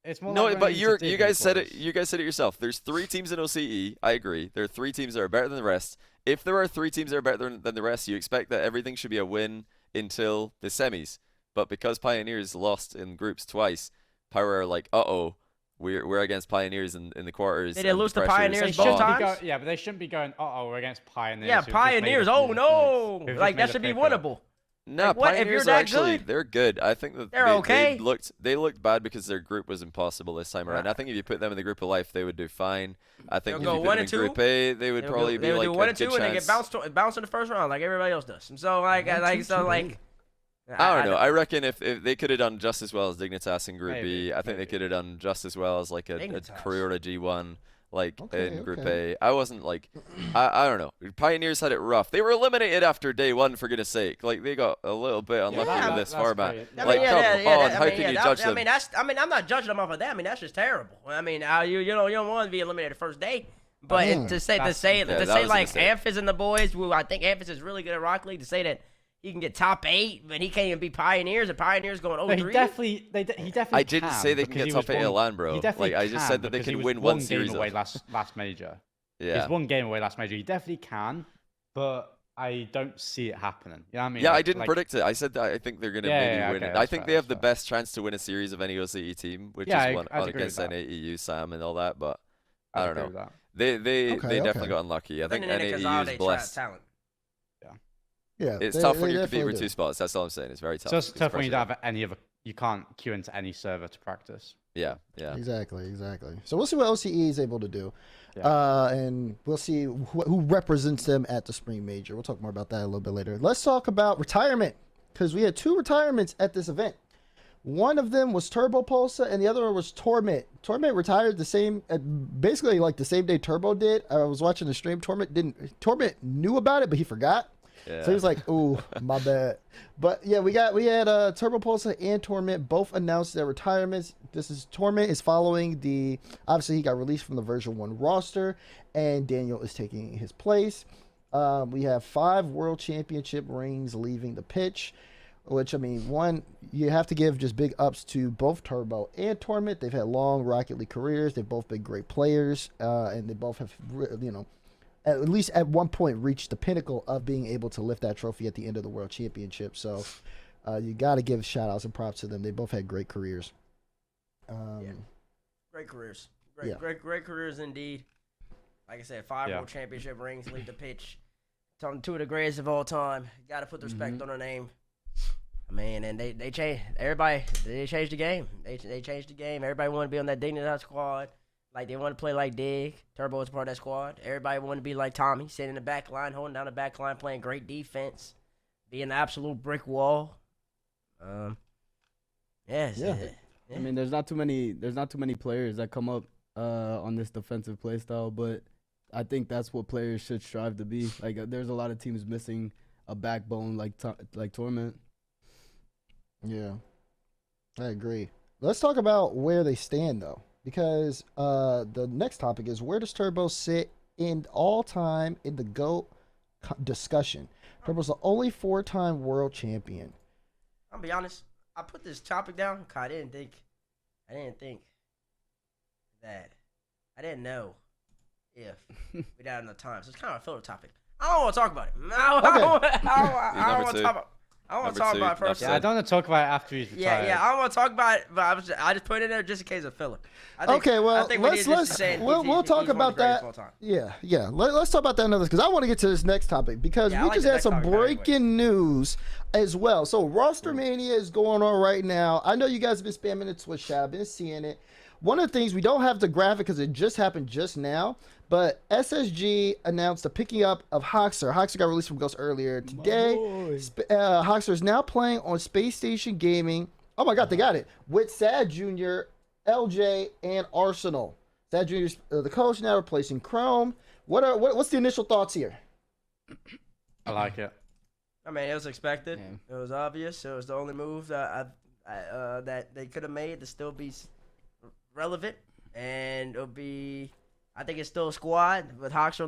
it's more No, like but running into Dig you in the guys said it. quarters. You guys said it yourself. There's 3 teams in OCE. I agree. There are 3 teams that are better than the rest. If there are 3 teams that are better than the rest, you expect that everything should be a win until the semis. But because Pioneers lost in groups twice, Power are like, uh-oh, we're against Pioneers in the quarters. They did and lose to the pressure's Pioneers They both shouldn't on. be times? yeah, but they shouldn't be going, oh, we're against Pioneers. Yeah, who've just made Pioneers. a- Oh no! who've just Like made that a should be pick up. winnable. No, Like, what, if Pioneers you're are that actually good? they're good. I think that They're they okay. looked bad because their group was impossible this time around. I think if you put them in the group of life, they would do fine. I think if They'll you go put 1 them in and 2. Group A, they would probably They be would like do a 1 and good 2, and they get chance. bounced in the first round like everybody else does. So like I don't know. I reckon if they could have done just as well as Dignitas in Group Maybe, B, I think they could have done just as well as like a Dignitas. Carrera G1 like Okay, in Group okay. A. I wasn't like I don't know. Pioneers had it rough. They were eliminated after day 1 for goodness sake. Like they got a little bit unlucky Yeah, with this that's format. great. I Like mean, come on, how can you judge them? I mean, I'm not judging them off of that. I mean, that's just terrible. I mean, you don't want to be eliminated first day. But to say that was a like mistake. Amphis and the boys, who I think Amphis is really good at Rock League, to say that he can get top 8, but he can't even be Pioneers, and Pioneers going No, 0-3. he definitely. I didn't say they can because get he top was 8 at one- LAN, bro. he definitely Like I just can said that they because he can was win one game series. away last major. Yeah. He's 1 game away last major. He definitely can, but I don't see it happening. You know what I mean? Yeah, I Like- didn't like- predict it. I said that I think they're gonna Yeah, maybe yeah, win okay, it. I that's think fair, they have the that's fair. best chance to win a series of any OCE team, which Yeah, is one I'd agree against with that. NAEU, Sam, and all that. But I'd I don't agree know. with that. They Okay, definitely okay. got unlucky. I think Then in NAEU they is try blessed. talent. Yeah, It's they- tough they when you're competing definitely for 2 do. spots. That's all I'm saying. It's very tough. So it's It's tough when you pressure. don't have any other. You can't queue into any server to practice. Yeah, yeah. Exactly. So we'll see what OCE is able to do, Yeah. and we'll see who represents them at the spring major. We'll talk more about that a little bit later. Let's talk about retirement, because we had 2 retirements at this event. One of them was Turbo Pulsa, and the other one was Torment. Torment retired basically like the same day Turbo did. I was watching the stream. Torment knew about it, but he forgot. Yeah. So he was like, "Ooh, my bad." But yeah, we had Turbo Pulsa and Torment both announced their retirements. Torment is following obviously he got released from the version 1 roster, and Daniel is taking his place. We have 5 world championship rings leaving the pitch, which, I mean, one, you have to give just big ups to both Turbo and Torment. They've had long Rocket League careers. They've both been great players, and they both have, at least at one point reached the pinnacle of being able to lift that trophy at the end of the World Championship. So you got to give shout outs and props to them. They both had great careers. Great careers. Yeah. Great careers indeed. Like I said, 5 Yeah. world championship rings lead the pitch. 2 of the greatest of all time. Got to put the respect on their name. I mean, and they changed everybody. They changed the game. They changed the game. Everybody wanted to be on that Dignidad squad. Like, they want to play like Dig. Turbo was part of that squad. Everybody wanted to be like Tommy, sitting in the back line, holding down the back line, playing great defense, being an absolute brick wall. Yeah. I mean, there's not too many players that come up on this defensive play style, but I think that's what players should strive to be. Like, there's a lot of teams missing a backbone like Torment. Yeah, I agree. Let's talk about where they stand, though, because the next topic is where does Turbo sit in all time in the GOAT discussion? Turbo's the only 4-time world champion. I'll be honest. I put this topic down because I didn't think that. I didn't know if we'd have enough time. So it's kind of a filler topic. I don't want to talk about it. I don't want to talk about it first. Yeah, I don't want to talk about it after he's retired. Yeah, I don't want to talk about it, but I just put it in there just in case of filler. We'll talk about that. Yeah. Let's talk about that another, because I want to get to this next topic, because we just had some breaking news as well. So ROSTERMANIA is going on right now. I know you guys have been spamming the Twitch chat. I've been seeing it. One of the things, we don't have the graphic because it just happened just now, but SSG announced the picking up of Hoxer. Hoxer got released from Ghost earlier today. Hoxer is now playing on Space Station Gaming. Oh my God, they got it. With Sad Jr., LJ, and Arsenal. Sad Jr. is the coach now, replacing Chrome. What's the initial thoughts here? I like it. I mean, it was expected. Yeah. It was obvious. It was the only move that that they could have made to still be relevant, and it'll be. I think it's still a squad with Hoxer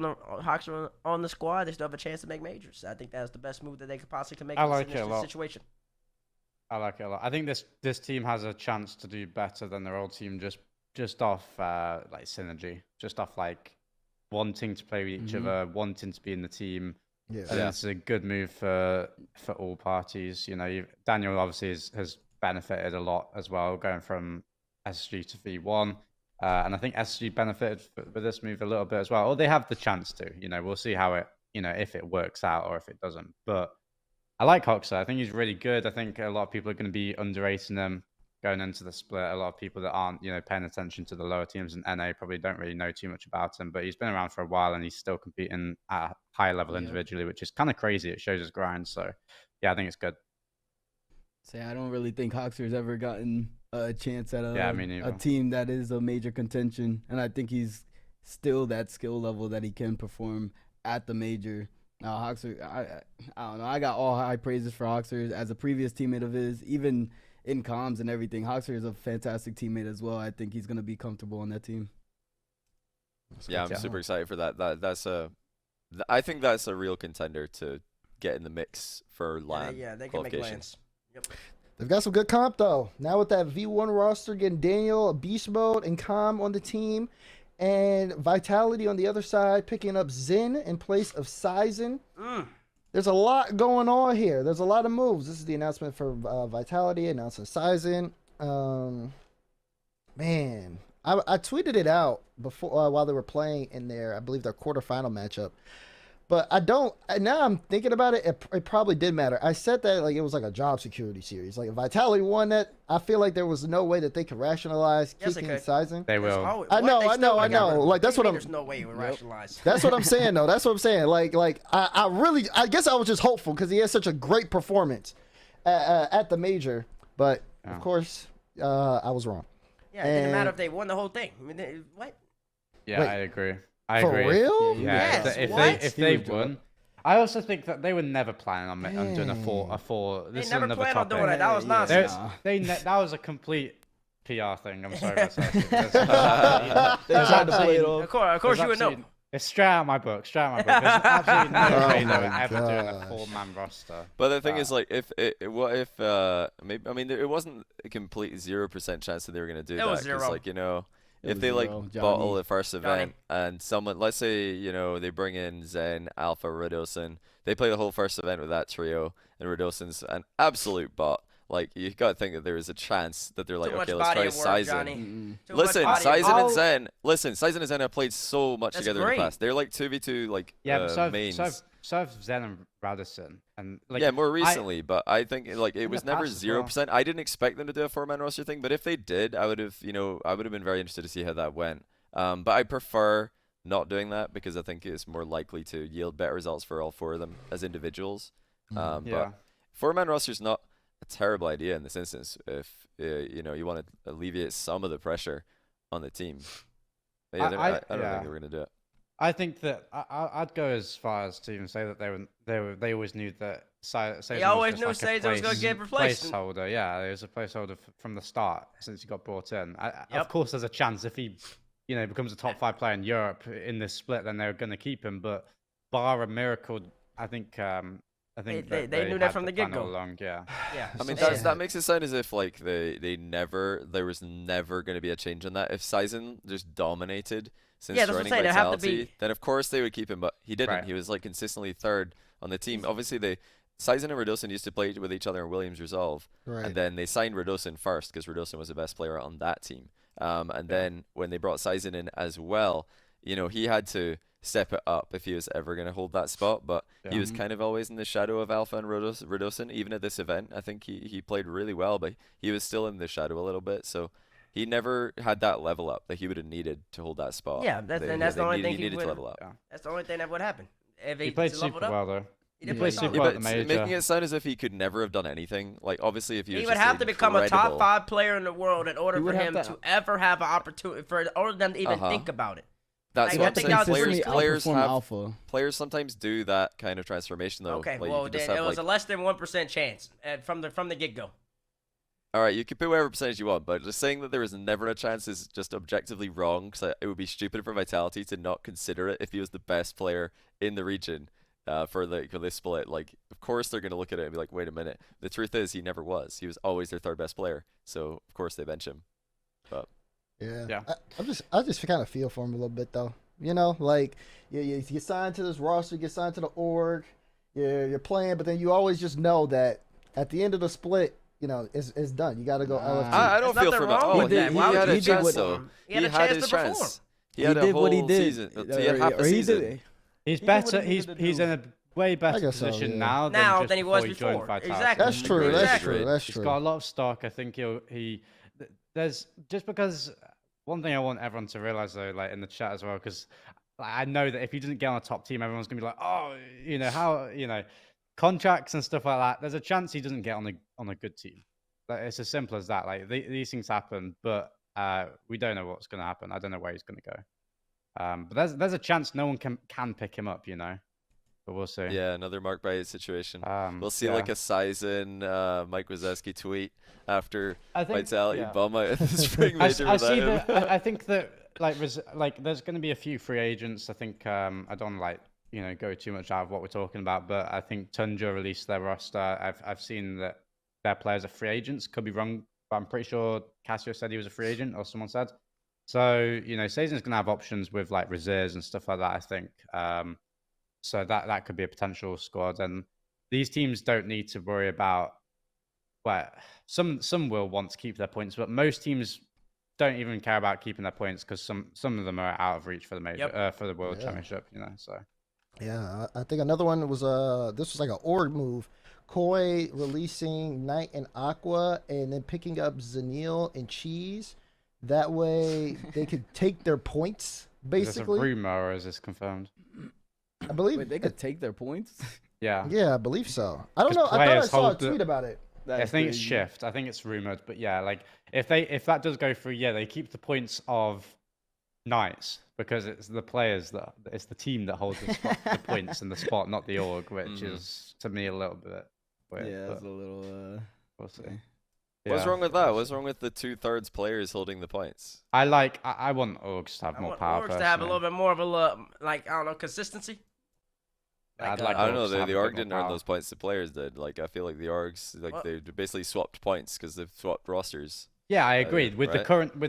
on the squad. They still have a chance to make majors. I think that's the best move that they could possibly make in this situation. I like it a lot. I think this team has a chance to do better than their old team just off like synergy, just off like wanting to play with each other, wanting to be in the team. Yeah, and it's a good move for all parties. You know, Daniel obviously has benefited a lot as well, going from SSG to V1. And I think SSG benefited with this move a little bit as well. Or they have the chance to. You know, we'll see how it, you know, if it works out or if it doesn't. But I like Hoxer. I think he's really good. I think a lot of people are going to be underrating him going into the split. A lot of people that aren't, you know, paying attention to the lower teams in NA probably don't really know too much about him. But he's been around for a while and he's still competing at a high level individually, which is kind of crazy. It shows his grind. So, yeah, I think it's good. I don't really think Hoxer's ever gotten a chance at a team that is a major contention, and I think he's still that skill level that he can perform at the major. Now, Hoxer, I don't know. I got all high praises for Hoxer as a previous teammate of his, even in comms and everything. Hoxer is a fantastic teammate as well. I think he's going to be comfortable on that team. Yeah, I'm super excited for that. I think that's a real contender to get in the mix for LAN. Yeah, they can make LANs. Yep. They've got some good comp though. Now with that V1 roster, getting Daniel, Beast Mode, and Com on the team, and Vitality on the other side, picking up Zen in place of Sizen. There's a lot going on here. There's a lot of moves. This is the announcement for Vitality, announcing Sizen. Man, I tweeted it out before while they were playing in their, I believe, their quarterfinal matchup. But I don't. Now I'm thinking about it. It probably did matter. I said that like it was like a job security series. Like if Vitality won that, I feel like there was no way that they could rationalize keeping Sizen. They will. I know. Like that's what I'm. There's no way you would rationalize. That's what I'm saying though. That's what I'm saying. Like I guess I was just hopeful because he had such a great performance at the major. But of course, I was wrong. Yeah, it didn't matter if they won the whole thing. I mean, what? Yeah, I agree. For real? Yeah. If they won, I also think that they were never planning on doing a four. They never planned on doing it. That was nonsense. That was a complete PR thing. I'm sorry about that. They tried to play it off. Of course you would know. It's straight out of my book. There's absolutely no way they were ever doing a 4-man roster. But the thing is, like, maybe, I mean, it wasn't a complete 0% chance that they were gonna do that. It was 0. Like, you know. If they bottle the first event and someone, let's say, you know, they bring in Zen, Alpha, Radosin, they play the whole first event with that trio, and Radosin's an absolute bot. Like, you gotta think that there is a chance that they're like, okay, let's try Sizen. Listen, Sizen and Zen have played so much together in the past. They're like 2v2 like mains. So have Zen and Radisson, and like more recently, but I think like it was never 0%. I didn't expect them to do a 4-man roster thing, but if they did, I would have been very interested to see how that went. But I prefer not doing that because I think it's more likely to yield better results for all 4 of them as individuals. But 4-man roster is not a terrible idea in this instance if you know you want to alleviate some of the pressure on the team. But yeah, I don't think they were gonna do it. I think that I'd go as far as to even say that they always knew that They always knew Sazin was going to get replaced. Placeholder, yeah, it was a placeholder from the start since he got brought in. Yep. Of course, there's a chance if he, becomes a top 5 player in Europe in this split, then they're going to keep him. But bar a miracle, I think they knew that from the get-go. Along, yeah. Yeah. I mean, that makes it sound as if like there was never going to be a change in that. If Sazin just dominated since joining Vitality, then of course they would keep him, but he didn't. Right. He was like consistently third on the team. Obviously, Sazin and Radosin used to play with each other in Williams Resolve, and then they signed Radosin first because Radosin was the best player on that team. And then when they brought Sazin in as well, he had to step it up if he was ever going to hold that spot, but he was kind of always in the shadow of Alpha and Radosin. Even at this event, I think he played really well, but he was still in the shadow a little bit, so he never had that level up that he would have needed to hold that spot. Yeah, that's the only thing he needed to level up. Yeah. That's the only thing that would happen. If He played super well though. He played super well at the But major. making it sound as if he could never have done anything. Like obviously, if he was would have to become a top incredible- 5 player in the world in order He for would have him to- to ever have an opportunity, for order them to even think about it. That's Like, what I I'm think saying. that was Players outperform have Alpha. players sometimes do that kind of transformation though. Okay, Like, you well can just then have, it was like, a less than 1% chance from the get go. all right, you can put whatever percentage you want, but just saying that there was never a chance is just objectively wrong. Because it would be stupid for Vitality to not consider it if he was the best player in the region for this split. Like, of course they're gonna look at it and be like, wait a minute. The truth is, he never was. He was always their third best player. So of course they bench him. But Yeah. I just kind of feel for him a little bit though. Like you get signed to this roster, you get signed to the org, you're playing, but then you always just know that at the end of the split, it's done. You got to go LFT. I don't There's feel for nothing him. wong Oh, with that. Why he would had you a do chance what- though. He had a chance to perform. He had a whole what he did. season. He had half a Or he season. did- He's He did what better. he He's needed to he's do. in a way better guess so, position yeah. now Now just than he was before he joined before. Vitality. Exactly. That's true. Agreed. That's Exactly. true. That's He's true. got a lot of stock. I think there's just because one thing I want everyone to realize though, like in the chat as well, because I know that if he doesn't get on a top team, everyone's gonna be like, oh, contracts and stuff like that. There's a chance he doesn't get on a good team. Like, it's as simple as that. Like these things happen, but we don't know what's gonna happen. I don't know where he's gonna go. But there's a chance no one can pick him up, But we'll see. Yeah, another Mark by situation. We'll see yeah. like a Saizen, Mike Wazowski tweet after I think- Vitality yeah. bomb out at the spring I major see without him. that. I think that like there's going to be a few free agents. I think I don't go too much out of what we're talking about, but I think Tundra released their roster. I've seen that their players are free agents. Could be wrong, but I'm pretty sure Cassio said he was a free agent, or someone said. So Sazen's going to have options with like reserves and stuff like that. I think. So that could be a potential squad, and these teams don't need to worry about. Well, some will want to keep their points, but most teams don't even care about keeping their points because some of them are out of reach for the major for the World Championship. So Yeah, I think another one was this was like an org move. Koi releasing Knight and Aqua, and then picking up Zanil and Cheese. That way they could take their points. is Basically, this a rumor or is this confirmed? I believe Wait, they could take their points? Yeah. Yeah, I believe so. I don't 'Cause know. I thought I players saw a hold the- tweet about it. I think it's shift. I think it's rumored, but yeah, like if that does go through, they keep the points of Knights because it's the players it's the team that holds the points and the spot, not the org, which is to me a little bit weird. Yeah, but it's a little. we'll see. What's Yeah. wrong with that? What's wrong with the 2/3 players holding the points? I want orgs to have more power. Orgs to have a personally. little bit more of a I don't know, consistency. I'd like I don't know. orgs to have The a org bit more didn't earn power. those points. The players did. Like I feel like the orgs, they basically swapped points because they've swapped rosters. Yeah, I agreed with right?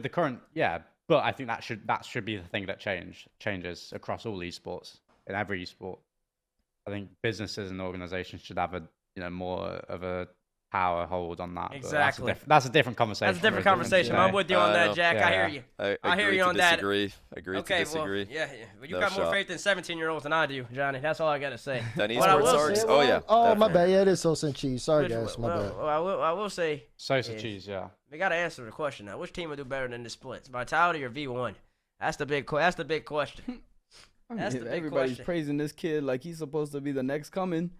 the current. Yeah, but I think that should be the thing that changes across all esports in every esport. I think businesses and organizations should have more of a power hold on that. but Exactly. That's a different conversation. That's a different for conversation. I'm with you on that, no. Jack. I hear Yeah. you. I I hear agree you to on that. disagree. Agree Okay, to disagree. well, yeah. Well, you No got more shot. faith in 17-year-olds than I do, Johnny. That's all I gotta say. Then What I esports will orgs. say- Oh yeah. Oh, my definitely. bad. Yeah, it is Sosa and Cheese. Sorry, guys. My bad. Well, I will say Sosa Yeah. cheese, yeah. we gotta answer the question now. Which team would do better than the splits, Vitality or V1? That's the big question. That's the big Everybody's question. praising this kid like he's supposed to be the next coming.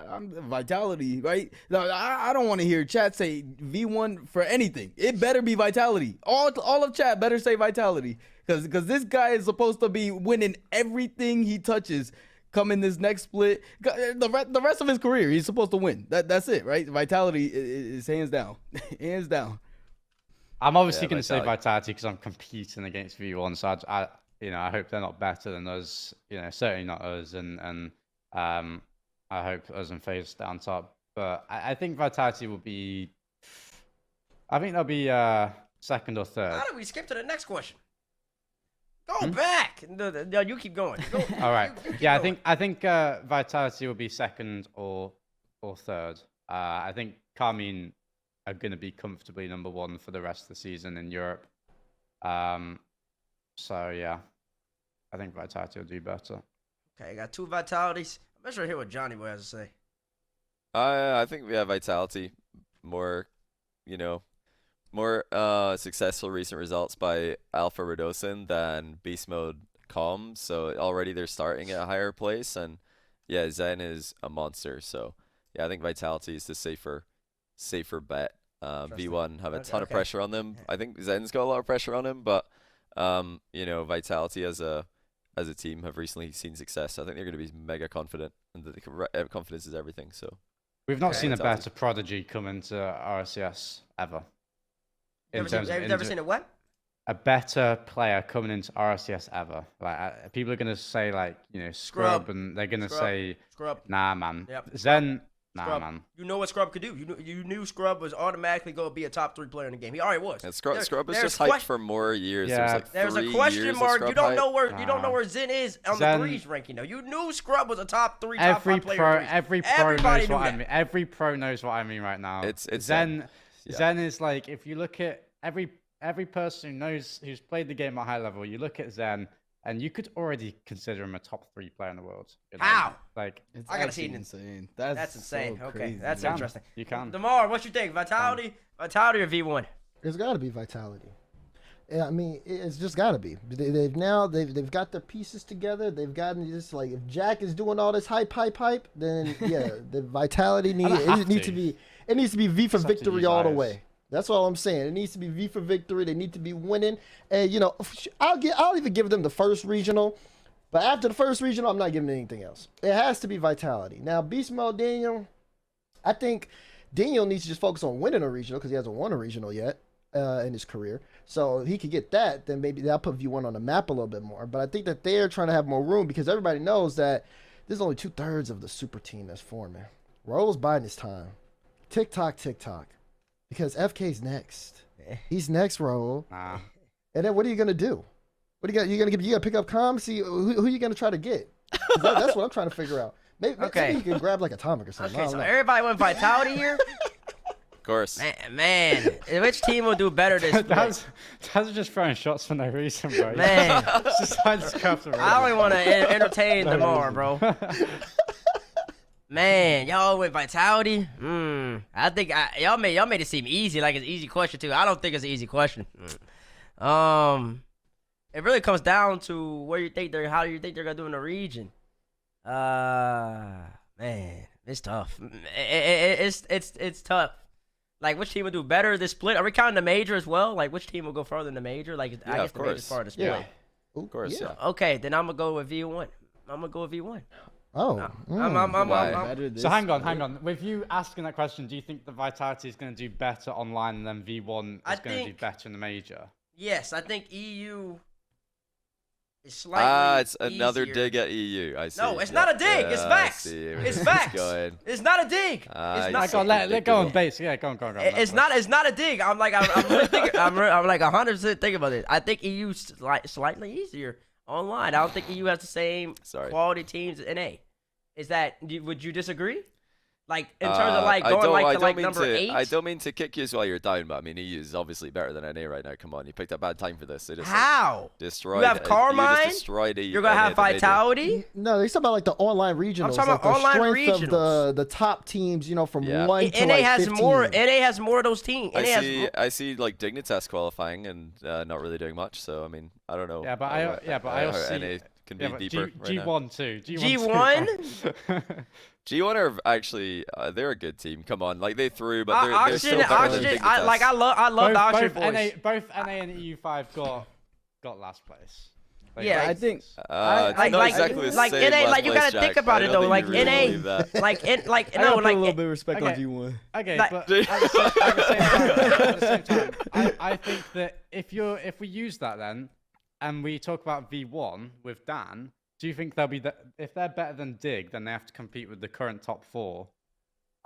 I'm Vitality, right? No, I don't want to hear chat say V1 for anything. It better be Vitality. All of chat better say Vitality. Because this guy is supposed to be winning everything he touches. Come in this next split, the rest of his career, he's supposed to win. That's it, right? Vitality is hands down, hands down. I'm obviously going to say Vitality. Vitality because I'm competing against V1, so I hope they're not better than us. Certainly not us, and I hope us and FaZe down top. But I think Vitality will be. I think they'll be second or third. How do we skip to the next question? Go back. No, you keep going. Go, All right. you keep Yeah, going. I think Vitality will be second or third. I think Karmine are going to be comfortably number one for the rest of the season in Europe. So yeah, I think Vitality will do better. Okay, got 2 Vitalities. I'm not sure to hear what JohnnyBoi has to say. I think we have Vitality more, more successful recent results by Alpha Radosin than Beast Mode Com. So already they're starting at a higher place, and yeah, Zen is a monster. So yeah, I think Vitality is the safer bet. V1 have a ton of pressure on them. I think Zen's got a lot of pressure on him, but Vitality as a team have recently seen success. I think they're going to be mega confident, and confidence is everything. So We've not seen a Vitality. better prodigy come into RCS ever. Have you ever seen it what? A better player coming into RCS ever. Like people are gonna say Scrub, and they're gonna Scrub. say Scrub. nah, man. Yep. Zen, nah, Scrub. man. You know what Scrub could do. You knew Scrub was automatically going to be a top 3 player in the game. He already was. And Scrub is there's just hyped for more years. Yeah. There's There's a question mark. You don't know where Nah. Zen is on Zen- the threes ranking. Though you knew Scrub was a top 3, top Every 5 player. pro, in threes. every pro Everybody knows knew what I that. mean. Every pro knows what I mean right now. It's Zen. yeah. Zen is like, if you look at every person who's played the game at high level, you look at Zen, and you could already consider him a top 3 player in the world. How? Like, It's I gotta see actually it. insane. That's insane. So Okay, crazy. that's You can. interesting. You can. Demar, what you think? Vitality or V1? It's got to be Vitality. Yeah, I mean, it's just got to be. They've got their pieces together. They've gotten just like, if Jack is doing all this hype, then yeah, the Vitality needs to be V for Just have to victory use all the eyes. way. That's all I'm saying. It needs to be V for victory. They need to be winning. And I'll even give them the first regional, but after the first regional, I'm not giving them anything else. It has to be Vitality. Now, Beast Mode Daniel, I think Daniel needs to just focus on winning a regional because he hasn't won a regional yet in his career. So if he could get that, then maybe that'll put V1 on the map a little bit more. But I think that they're trying to have more room because everybody knows that there's only 2/3 of the super team that's forming. Roll's biding his time. Tick-tock. Because FK's next. He's next, Roll. nah. And then what are you gonna do? What are you gonna pick up Calm? See who you gonna try to get? 'Cause that's what I'm trying to figure out. Maybe you can grab like Atomic or something. I Okay, don't so know. everybody went Vitality here. Of course. Man, which team will do better this split? That's just throwing shots for no reason, bro. Man, It's just like this crap to I don't even want to entertain No Demar, reason. bro. Man, y'all with Vitality? I think y'all made it seem easy, like it's an easy question too. I don't think it's an easy question. It really comes down to how you think they're gonna do in the region. Man, it's tough. It's tough. Like, which team will do better this split? Are we counting the major as well? Like, which team will go further in the major? Like, I Yeah, guess of the major's course. part of the split. Yeah. Of course, yeah. Okay, then I'm gonna go with V1. Oh. Why? So hang on. With you asking that question, do you think the Vitality is going to do better online than V1 I is going to do think- better in the major? Yes, I think EU is slightly It's another easier. dig at EU. I see. No, it's not a dig. It's I facts. see where It's this is facts. going. It's not a dig. I It's not. see. Let go on base. Yeah, go on. It's not a dig. I'm like really thinking. I'm like 100% thinking about it. I think EU slightly easier online. I don't think EU has the same Sorry. quality teams as NA. Would you disagree? Like in terms of like I going don't- like I to don't like mean number 8. I don't mean to kick you while you're down, but I mean EU is obviously better than NA right now. Come on, you picked a bad time for this. They just How? destroyed. You have Karmine? You just destroyed You're gonna have Vitality. No, they talking about like the online regionals. talking like about the online strength of regionals. the top teams, from Yeah. 1 to NA like has 15. more. NA has more of those teams. I see like Dignitas qualifying and not really doing much. So I mean, I don't know. Yeah, but I also how see NA can be yeah, but deeper. right now. G1 too. G1? G1 are actually they're a good team. Come on, like they threw, but they're still Oxygen. better than I Dignitas. love the Oxygen boys. both NA and EU5 got got last place. Yeah, I think it's not exactly the like same NA, last like you place, gotta think Jack. about I it don't though, think like you really NA, believe that. like I no, gotta put a little like bit of respect on okay. G1. Okay, Like- but at the same time, I think that if we use that then, and we talk about V1 with Dan, do you think they'll be if they're better than Dig, then they have to compete with the current top 4?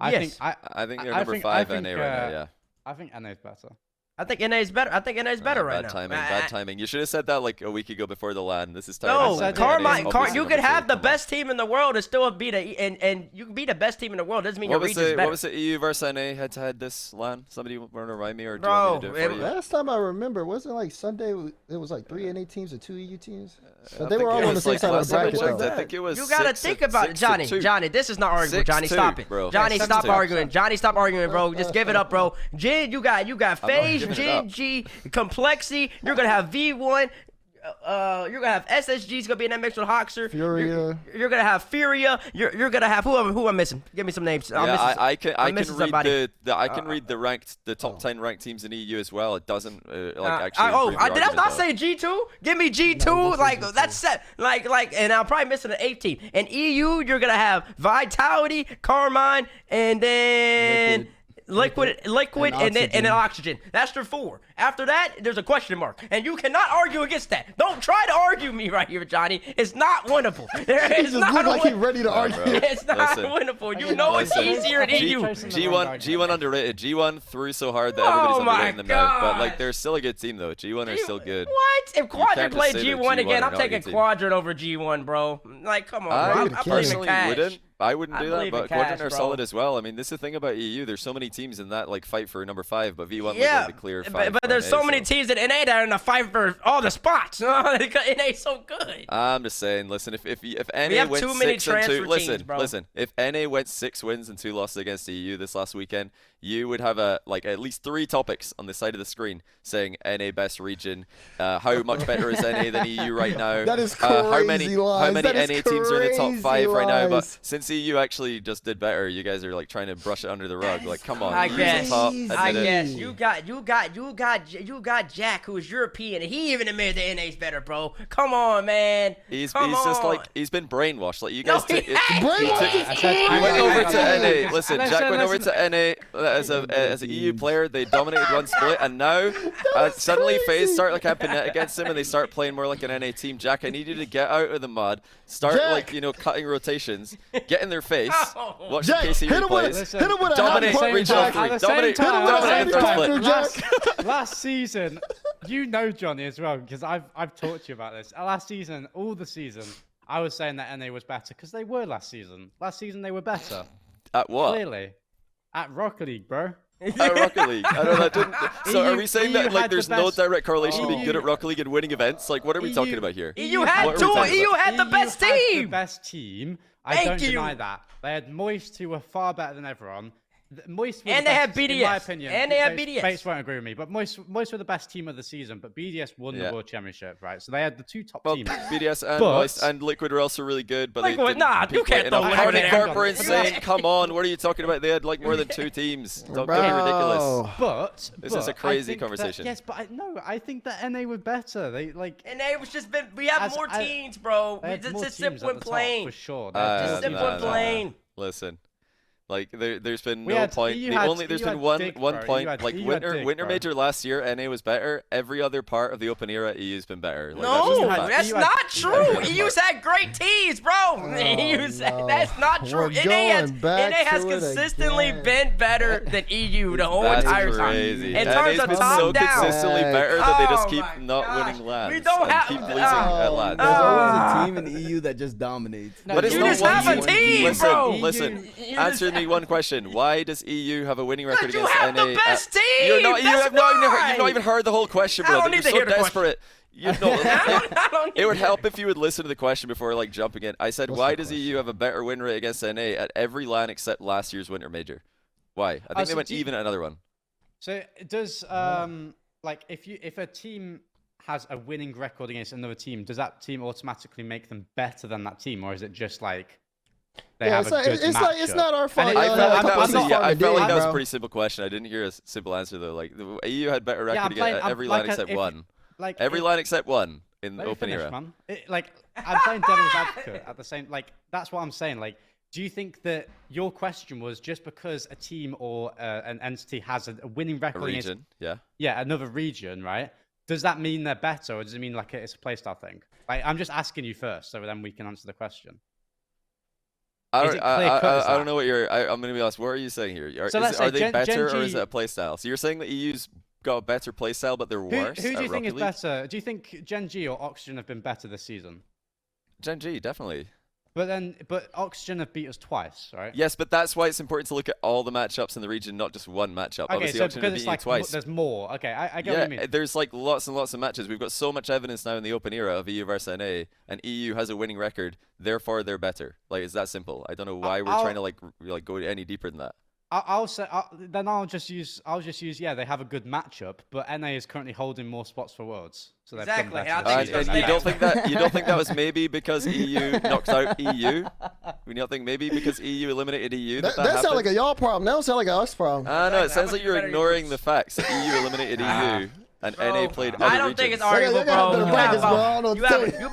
Yes. I think they're I number think- 5 I NA think, right now, yeah. I think NA's better. I think NA is better. I think NA is better right bad now. timing, bad timing. You should have said that like a week ago before the LAN. This is No, terrible. Karmine, NA is you obviously could number have 2. the Come on. best team in the world and still beat and you can be the best team in the world. Doesn't mean What your was region's the better. what was the EU versus NA head to head this LAN? Somebody want to remind me, or do you Bro, want me to do it for you? Last time I remember, wasn't it like Sunday? It was like 3 NA teams and 2 EU teams. I But they think were all it on the was, same like, side of last the time I bracket, checked, though. I think it was You gotta think about it, Johnny. 6-2. Johnny, this is not arguable. Johnny, 6-2, stop it. bro. Johnny, Yeah, stop 6-2. arguing. Johnny, stop arguing, bro. Just give it up, bro. Jin, you got FaZe, giving it up. GenG, Complexity. You're gonna have V1. You're gonna have SSG's gonna be in that mix with Hoxer. Furia. You're gonna have Furia. You're gonna have who am I missing? Give me some names. I'm missing I can I'm missing somebody. read the top 10 ranked teams in EU as well. It doesn't actually. oh, improve your did I argument, not though. say G2? Give me G2. That's set. And I'm probably missing an 8th team. In EU, you're gonna have Vitality, Karmine, and then Liquid, and then Oxygen. That's your 4. After that, there's a question mark, and you cannot argue against that. Don't try to argue me right here, Johnny. It's not winnable. He It's just not looked like he's win- ready to argue. bro. It's not Listen. winnable. You know it's Listen. easier in EU. G1 underrated. G1 threw so hard that everybody's Oh my underrating them now. But like gosh. they're still a good team though. G1 are still good. What? If Quadrant can't just played say that G1 G1 again, are I'm not a taking good team. Quadrant over G1, bro. Like, come on, I bro. would I kill believe in personally cash. wouldn't. I wouldn't I do that, believe in but Quadrant cash, are bro. solid as well. I mean, this is the thing about EU. There's so many teams in that like fight for number 5, but V1 Yeah, was the clear 5. but there's so many teams in NA that are in the fight for all the spots. Because NA's so good. I'm just saying. Listen, if NA have went too many 6 and 2, transfer listen, teams, bro. listen. If NA went 6 wins and 2 losses against EU this last weekend, you would have at least 3 topics on the side of the screen saying NA best region, how much better is NA than EU right now. That is how many crazy lies. NA That is teams are in the top 5 right now? But lies. since EU actually just did better, you guys are like trying to brush it under the rug. Like, come on, I EU's guess. on top. I admit it. guess you got Jack, who's European, and he even admitted that NA's better, bro. Come on, man. He's Come just on. like he's been brainwashed. Like you No, guys. he hasn't. He went over to NA. Listen, Listen, Jack went over listen. to NA as an EU player. They dominated one split, and now suddenly FaZe start like camping net against him, and they start playing more like an NA team. Jack, I need you to get out of the mud, start Jack. like cutting rotations, get in their face, Oh. watch Jack, the KC hit him with replays. hit him with a Dominate helicopter, regional Jack. three. At the Dominate same time, dominate the third split. Jack. Last season, you know Johnny as well, because I've talked to you about this. Last season, all the season, I was saying that NA was better because they were last season. Last season they were better. At what? Clearly, at Rocket League, bro. At Rocket League. I don't know. That didn't, so are we saying EU that like had the there's no best- direct correlation to being good EU at Rocket League and winning events? Like what are we talking about here? EU had What are we two. talking EU about? had the best team. The best team. I Thank don't you. deny that. They had Moist, who were far better than everyone. Moist were And the they had best, in my BDS. opinion. And they had Bates- BDS. Bates won't agree with me, but Moist were the best team of the season. But BDS won Yeah. the World Championship, right? So they had the 2 top Well, teams. BDS and But- Moist and Liquid were also really good, but Liquid- they didn't nah, compete you can't quite throw enough. Liquid in Hardy there. Corp were insane. Come on, what are you talking about? They had like more than 2 teams. Don't be ridiculous. But This is a I crazy think that- conversation. yes, but I think that NA were better. They like NA was just been. We have As more I- teams, bro. they had It's more just teams simple at and the top, plain. for sure. Just simple and plain. Listen, like there's been We no had- point. you The had- only there's you been had one Dig, one bro. point. You had- Like you had winter Dig, bro. major last year, NA was better. Every other part of the open era, EU's been better. Like, No, that's just a fact. that's You had- not true. Yeah. EU's had great teams, bro. EU's no. that's not true. We're NA going back has to it consistently again. been better than EU the whole That's entire crazy. time. In NA's terms of been top so down. consistently better that they just Oh keep my not gosh. winning lands. We don't and have- keep losing at lands. There's always Ah. a team in the EU that just dominates. No, But it's You not just one have a team, Listen, bro. listen. You Answer just- me one question. Why does EU have a winning record you against have NA? the best team. You're not, you That's have not even heard, why. you've not even heard the whole question, I bro. don't You're need to so hear the question. desperate. You know, I don't it would even- help if you would listen to the question before like jumping in. I said, What's why the does question? EU have a better win rate against NA at every LAN except last year's Winter Major? Why? I think they so went do you- even at another one. So does like if a team has a winning record against another team, does that team automatically make them better than that team, or is it just like they Yeah, have it's a like, good it's like it's matchup? not our fault. And it- I y'all felt- had a I'm couple not- of I'm songs not- I felt like that was a bro. pretty simple question. I didn't hear a simple answer though. Like the EU had better Yeah, record I'm playing- at I'm every like LAN a- except if- one. like Every line except one in the let me open finish, era. man. Like I'm playing devil's advocate at the same. Like that's what I'm saying. Like, do you think that your question was just because a team or an entity has a winning A record in its, region, yeah. another region, right? Does that mean they're better, or does it mean like it's a playstyle thing? Like, I'm just asking you first, so then we can answer the question. I Is it clear-cut as don't that? know what you're. I'm going to be honest. What are you saying here? So let's say are they better, or is GenG it a playstyle? So you're saying that EU's got a better playstyle, but they're worse. Who do you think is League? better? Do you think GenG or Oxygen have been better this season? GenG, definitely. But Oxygen have beat us twice, right? Yes, but that's why it's important to look at all the matchups in the region, not just one matchup. Okay, Obviously, so Oxygen have because it's beaten you like twice. there's more. Okay, I get Yeah, what you mean. there's like lots and lots of matches. We've got so much evidence now in the open era of EU versus NA, and EU has a winning record. Therefore, they're better. Like, it's that simple. I don't know why we're trying to like go any deeper than that. I'll just use yeah, they have a good matchup, but NA is currently holding more spots for Worlds, so they've Exactly, done and I better. think it's And gonna you stay don't that think that was maybe because EU knocked out EU? We don't think maybe because EU eliminated EU that That sounds like happened? a y'all problem. That don't sound like a us problem. No, Exactly. it sounds How like much you're better ignoring you- the facts that EU eliminated EU and NA played other I don't think it's regions. arguable, They got bro. better You brackets, got bro. I don't know about- what to you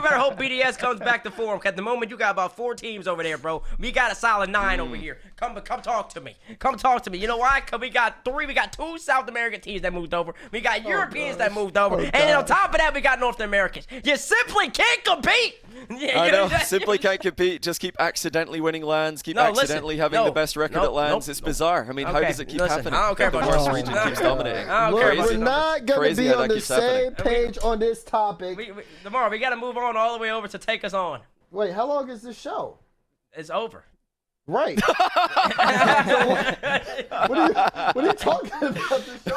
better hope BDS comes back to form. Cause at the moment you got about 4 teams over there, bro. We got a solid 9 over here. Come talk to me. Come talk to me. You know why? Cause we got 2 South American teams that moved over. We got Europeans that moved over, and then on top of that we got North Americans. You simply can't compete. Yeah, I you know, that- simply can't compete. Just keep accidentally winning lands, keep No, listen, accidentally having no, the best record nope, at lands. nope, It's nope. bizarre. I mean, how Okay, does it keep listen, happening? I don't care The about worst that. region I don't keeps care. dominating. I don't Look, care Crazy. about we're the not gonna Crazy be how on that the keeps happening. same page on this topic. Tomorrow we gotta move on all the way over to take us on. Wait, how long is this show? It's over. Right. What are you talking about? This show?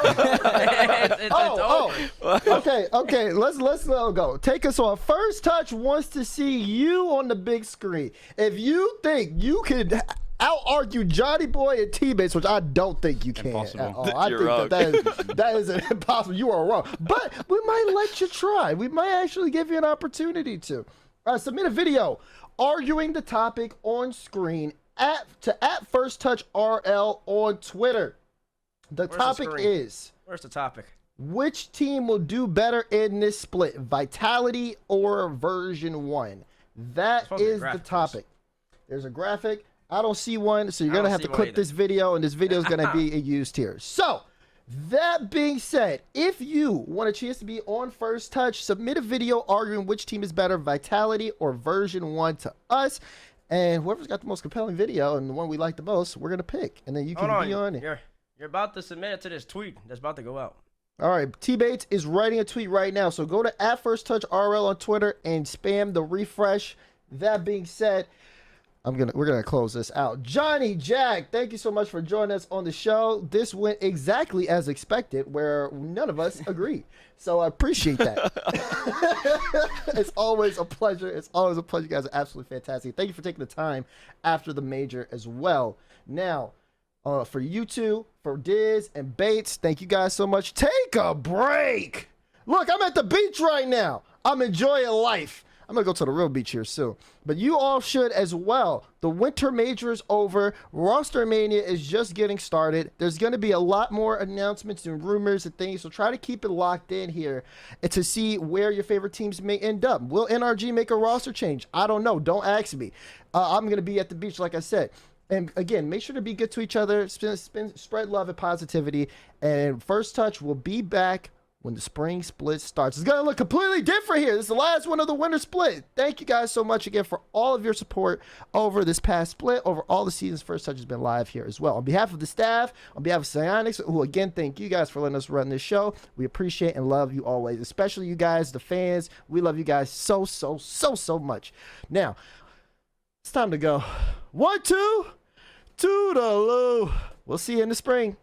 It's over. Okay. Let's let it go. Take us on. First Touch wants to see you on the big screen. If you think you could out-argue JohnnyBoi and T-Bates, which I don't think you can Impossible. at all. I You're think wrong. that is impossible. You are wrong. But we might let you try. We might actually give you an opportunity to. Submit a video arguing the topic on screen at First Touch RL on Twitter. The the topic screen? is, Where's the topic? which team will do better in this split, Vitality or version 1? That supposed to be a is the graphic, topic. There's a graphic. I don't see one, so you're I going to don't have see to one click either. this video, and this video is going to be used here. So, that being said, if you want a chance to be on First Touch, submit a video arguing which team is better, Vitality or version 1 to us. And whoever's got the most compelling video and the one we like the most, we're going to pick. And then you can Hold be on on. it. You're about to submit it to this tweet that's about to go out. All right, T-Bates is writing a tweet right now. So go to @FirstTouchRL on Twitter and spam the refresh. That being said, we're gonna close this out. Johnny, Jack, thank you so much for joining us on the show. This went exactly as expected, where none of us agreed. So I appreciate that. It's always a pleasure. It's always a pleasure. You guys are absolutely fantastic. Thank you for taking the time after the major as well. Now, for you two, for Diz and Bates, thank you guys so much. Take a break. Look, I'm at the beach right now. I'm enjoying life. I'm going to go to the real beach here soon. But you all should as well. The winter major is over. ROSTERMANIA is just getting started. There's going to be a lot more announcements and rumors and things. So try to keep it locked in here and to see where your favorite teams may end up. Will NRG make a roster change? I don't know. Don't ask me. I'm going to be at the beach, like I said. And again, make sure to be good to each other. Spread love and positivity. And First Touch will be back when the spring split starts. It's going to look completely different here. This is the last one of the winter split. Thank you guys so much again for all of your support over this past split, over all the seasons First Touch has been live here as well. On behalf of the staff, on behalf of Psionics, who again, thank you guys for letting us run this show. We appreciate and love you always, especially you guys, the fans. We love you guys so much. Now, it's time to go. 1, 2, toodaloo. We'll see you in the spring.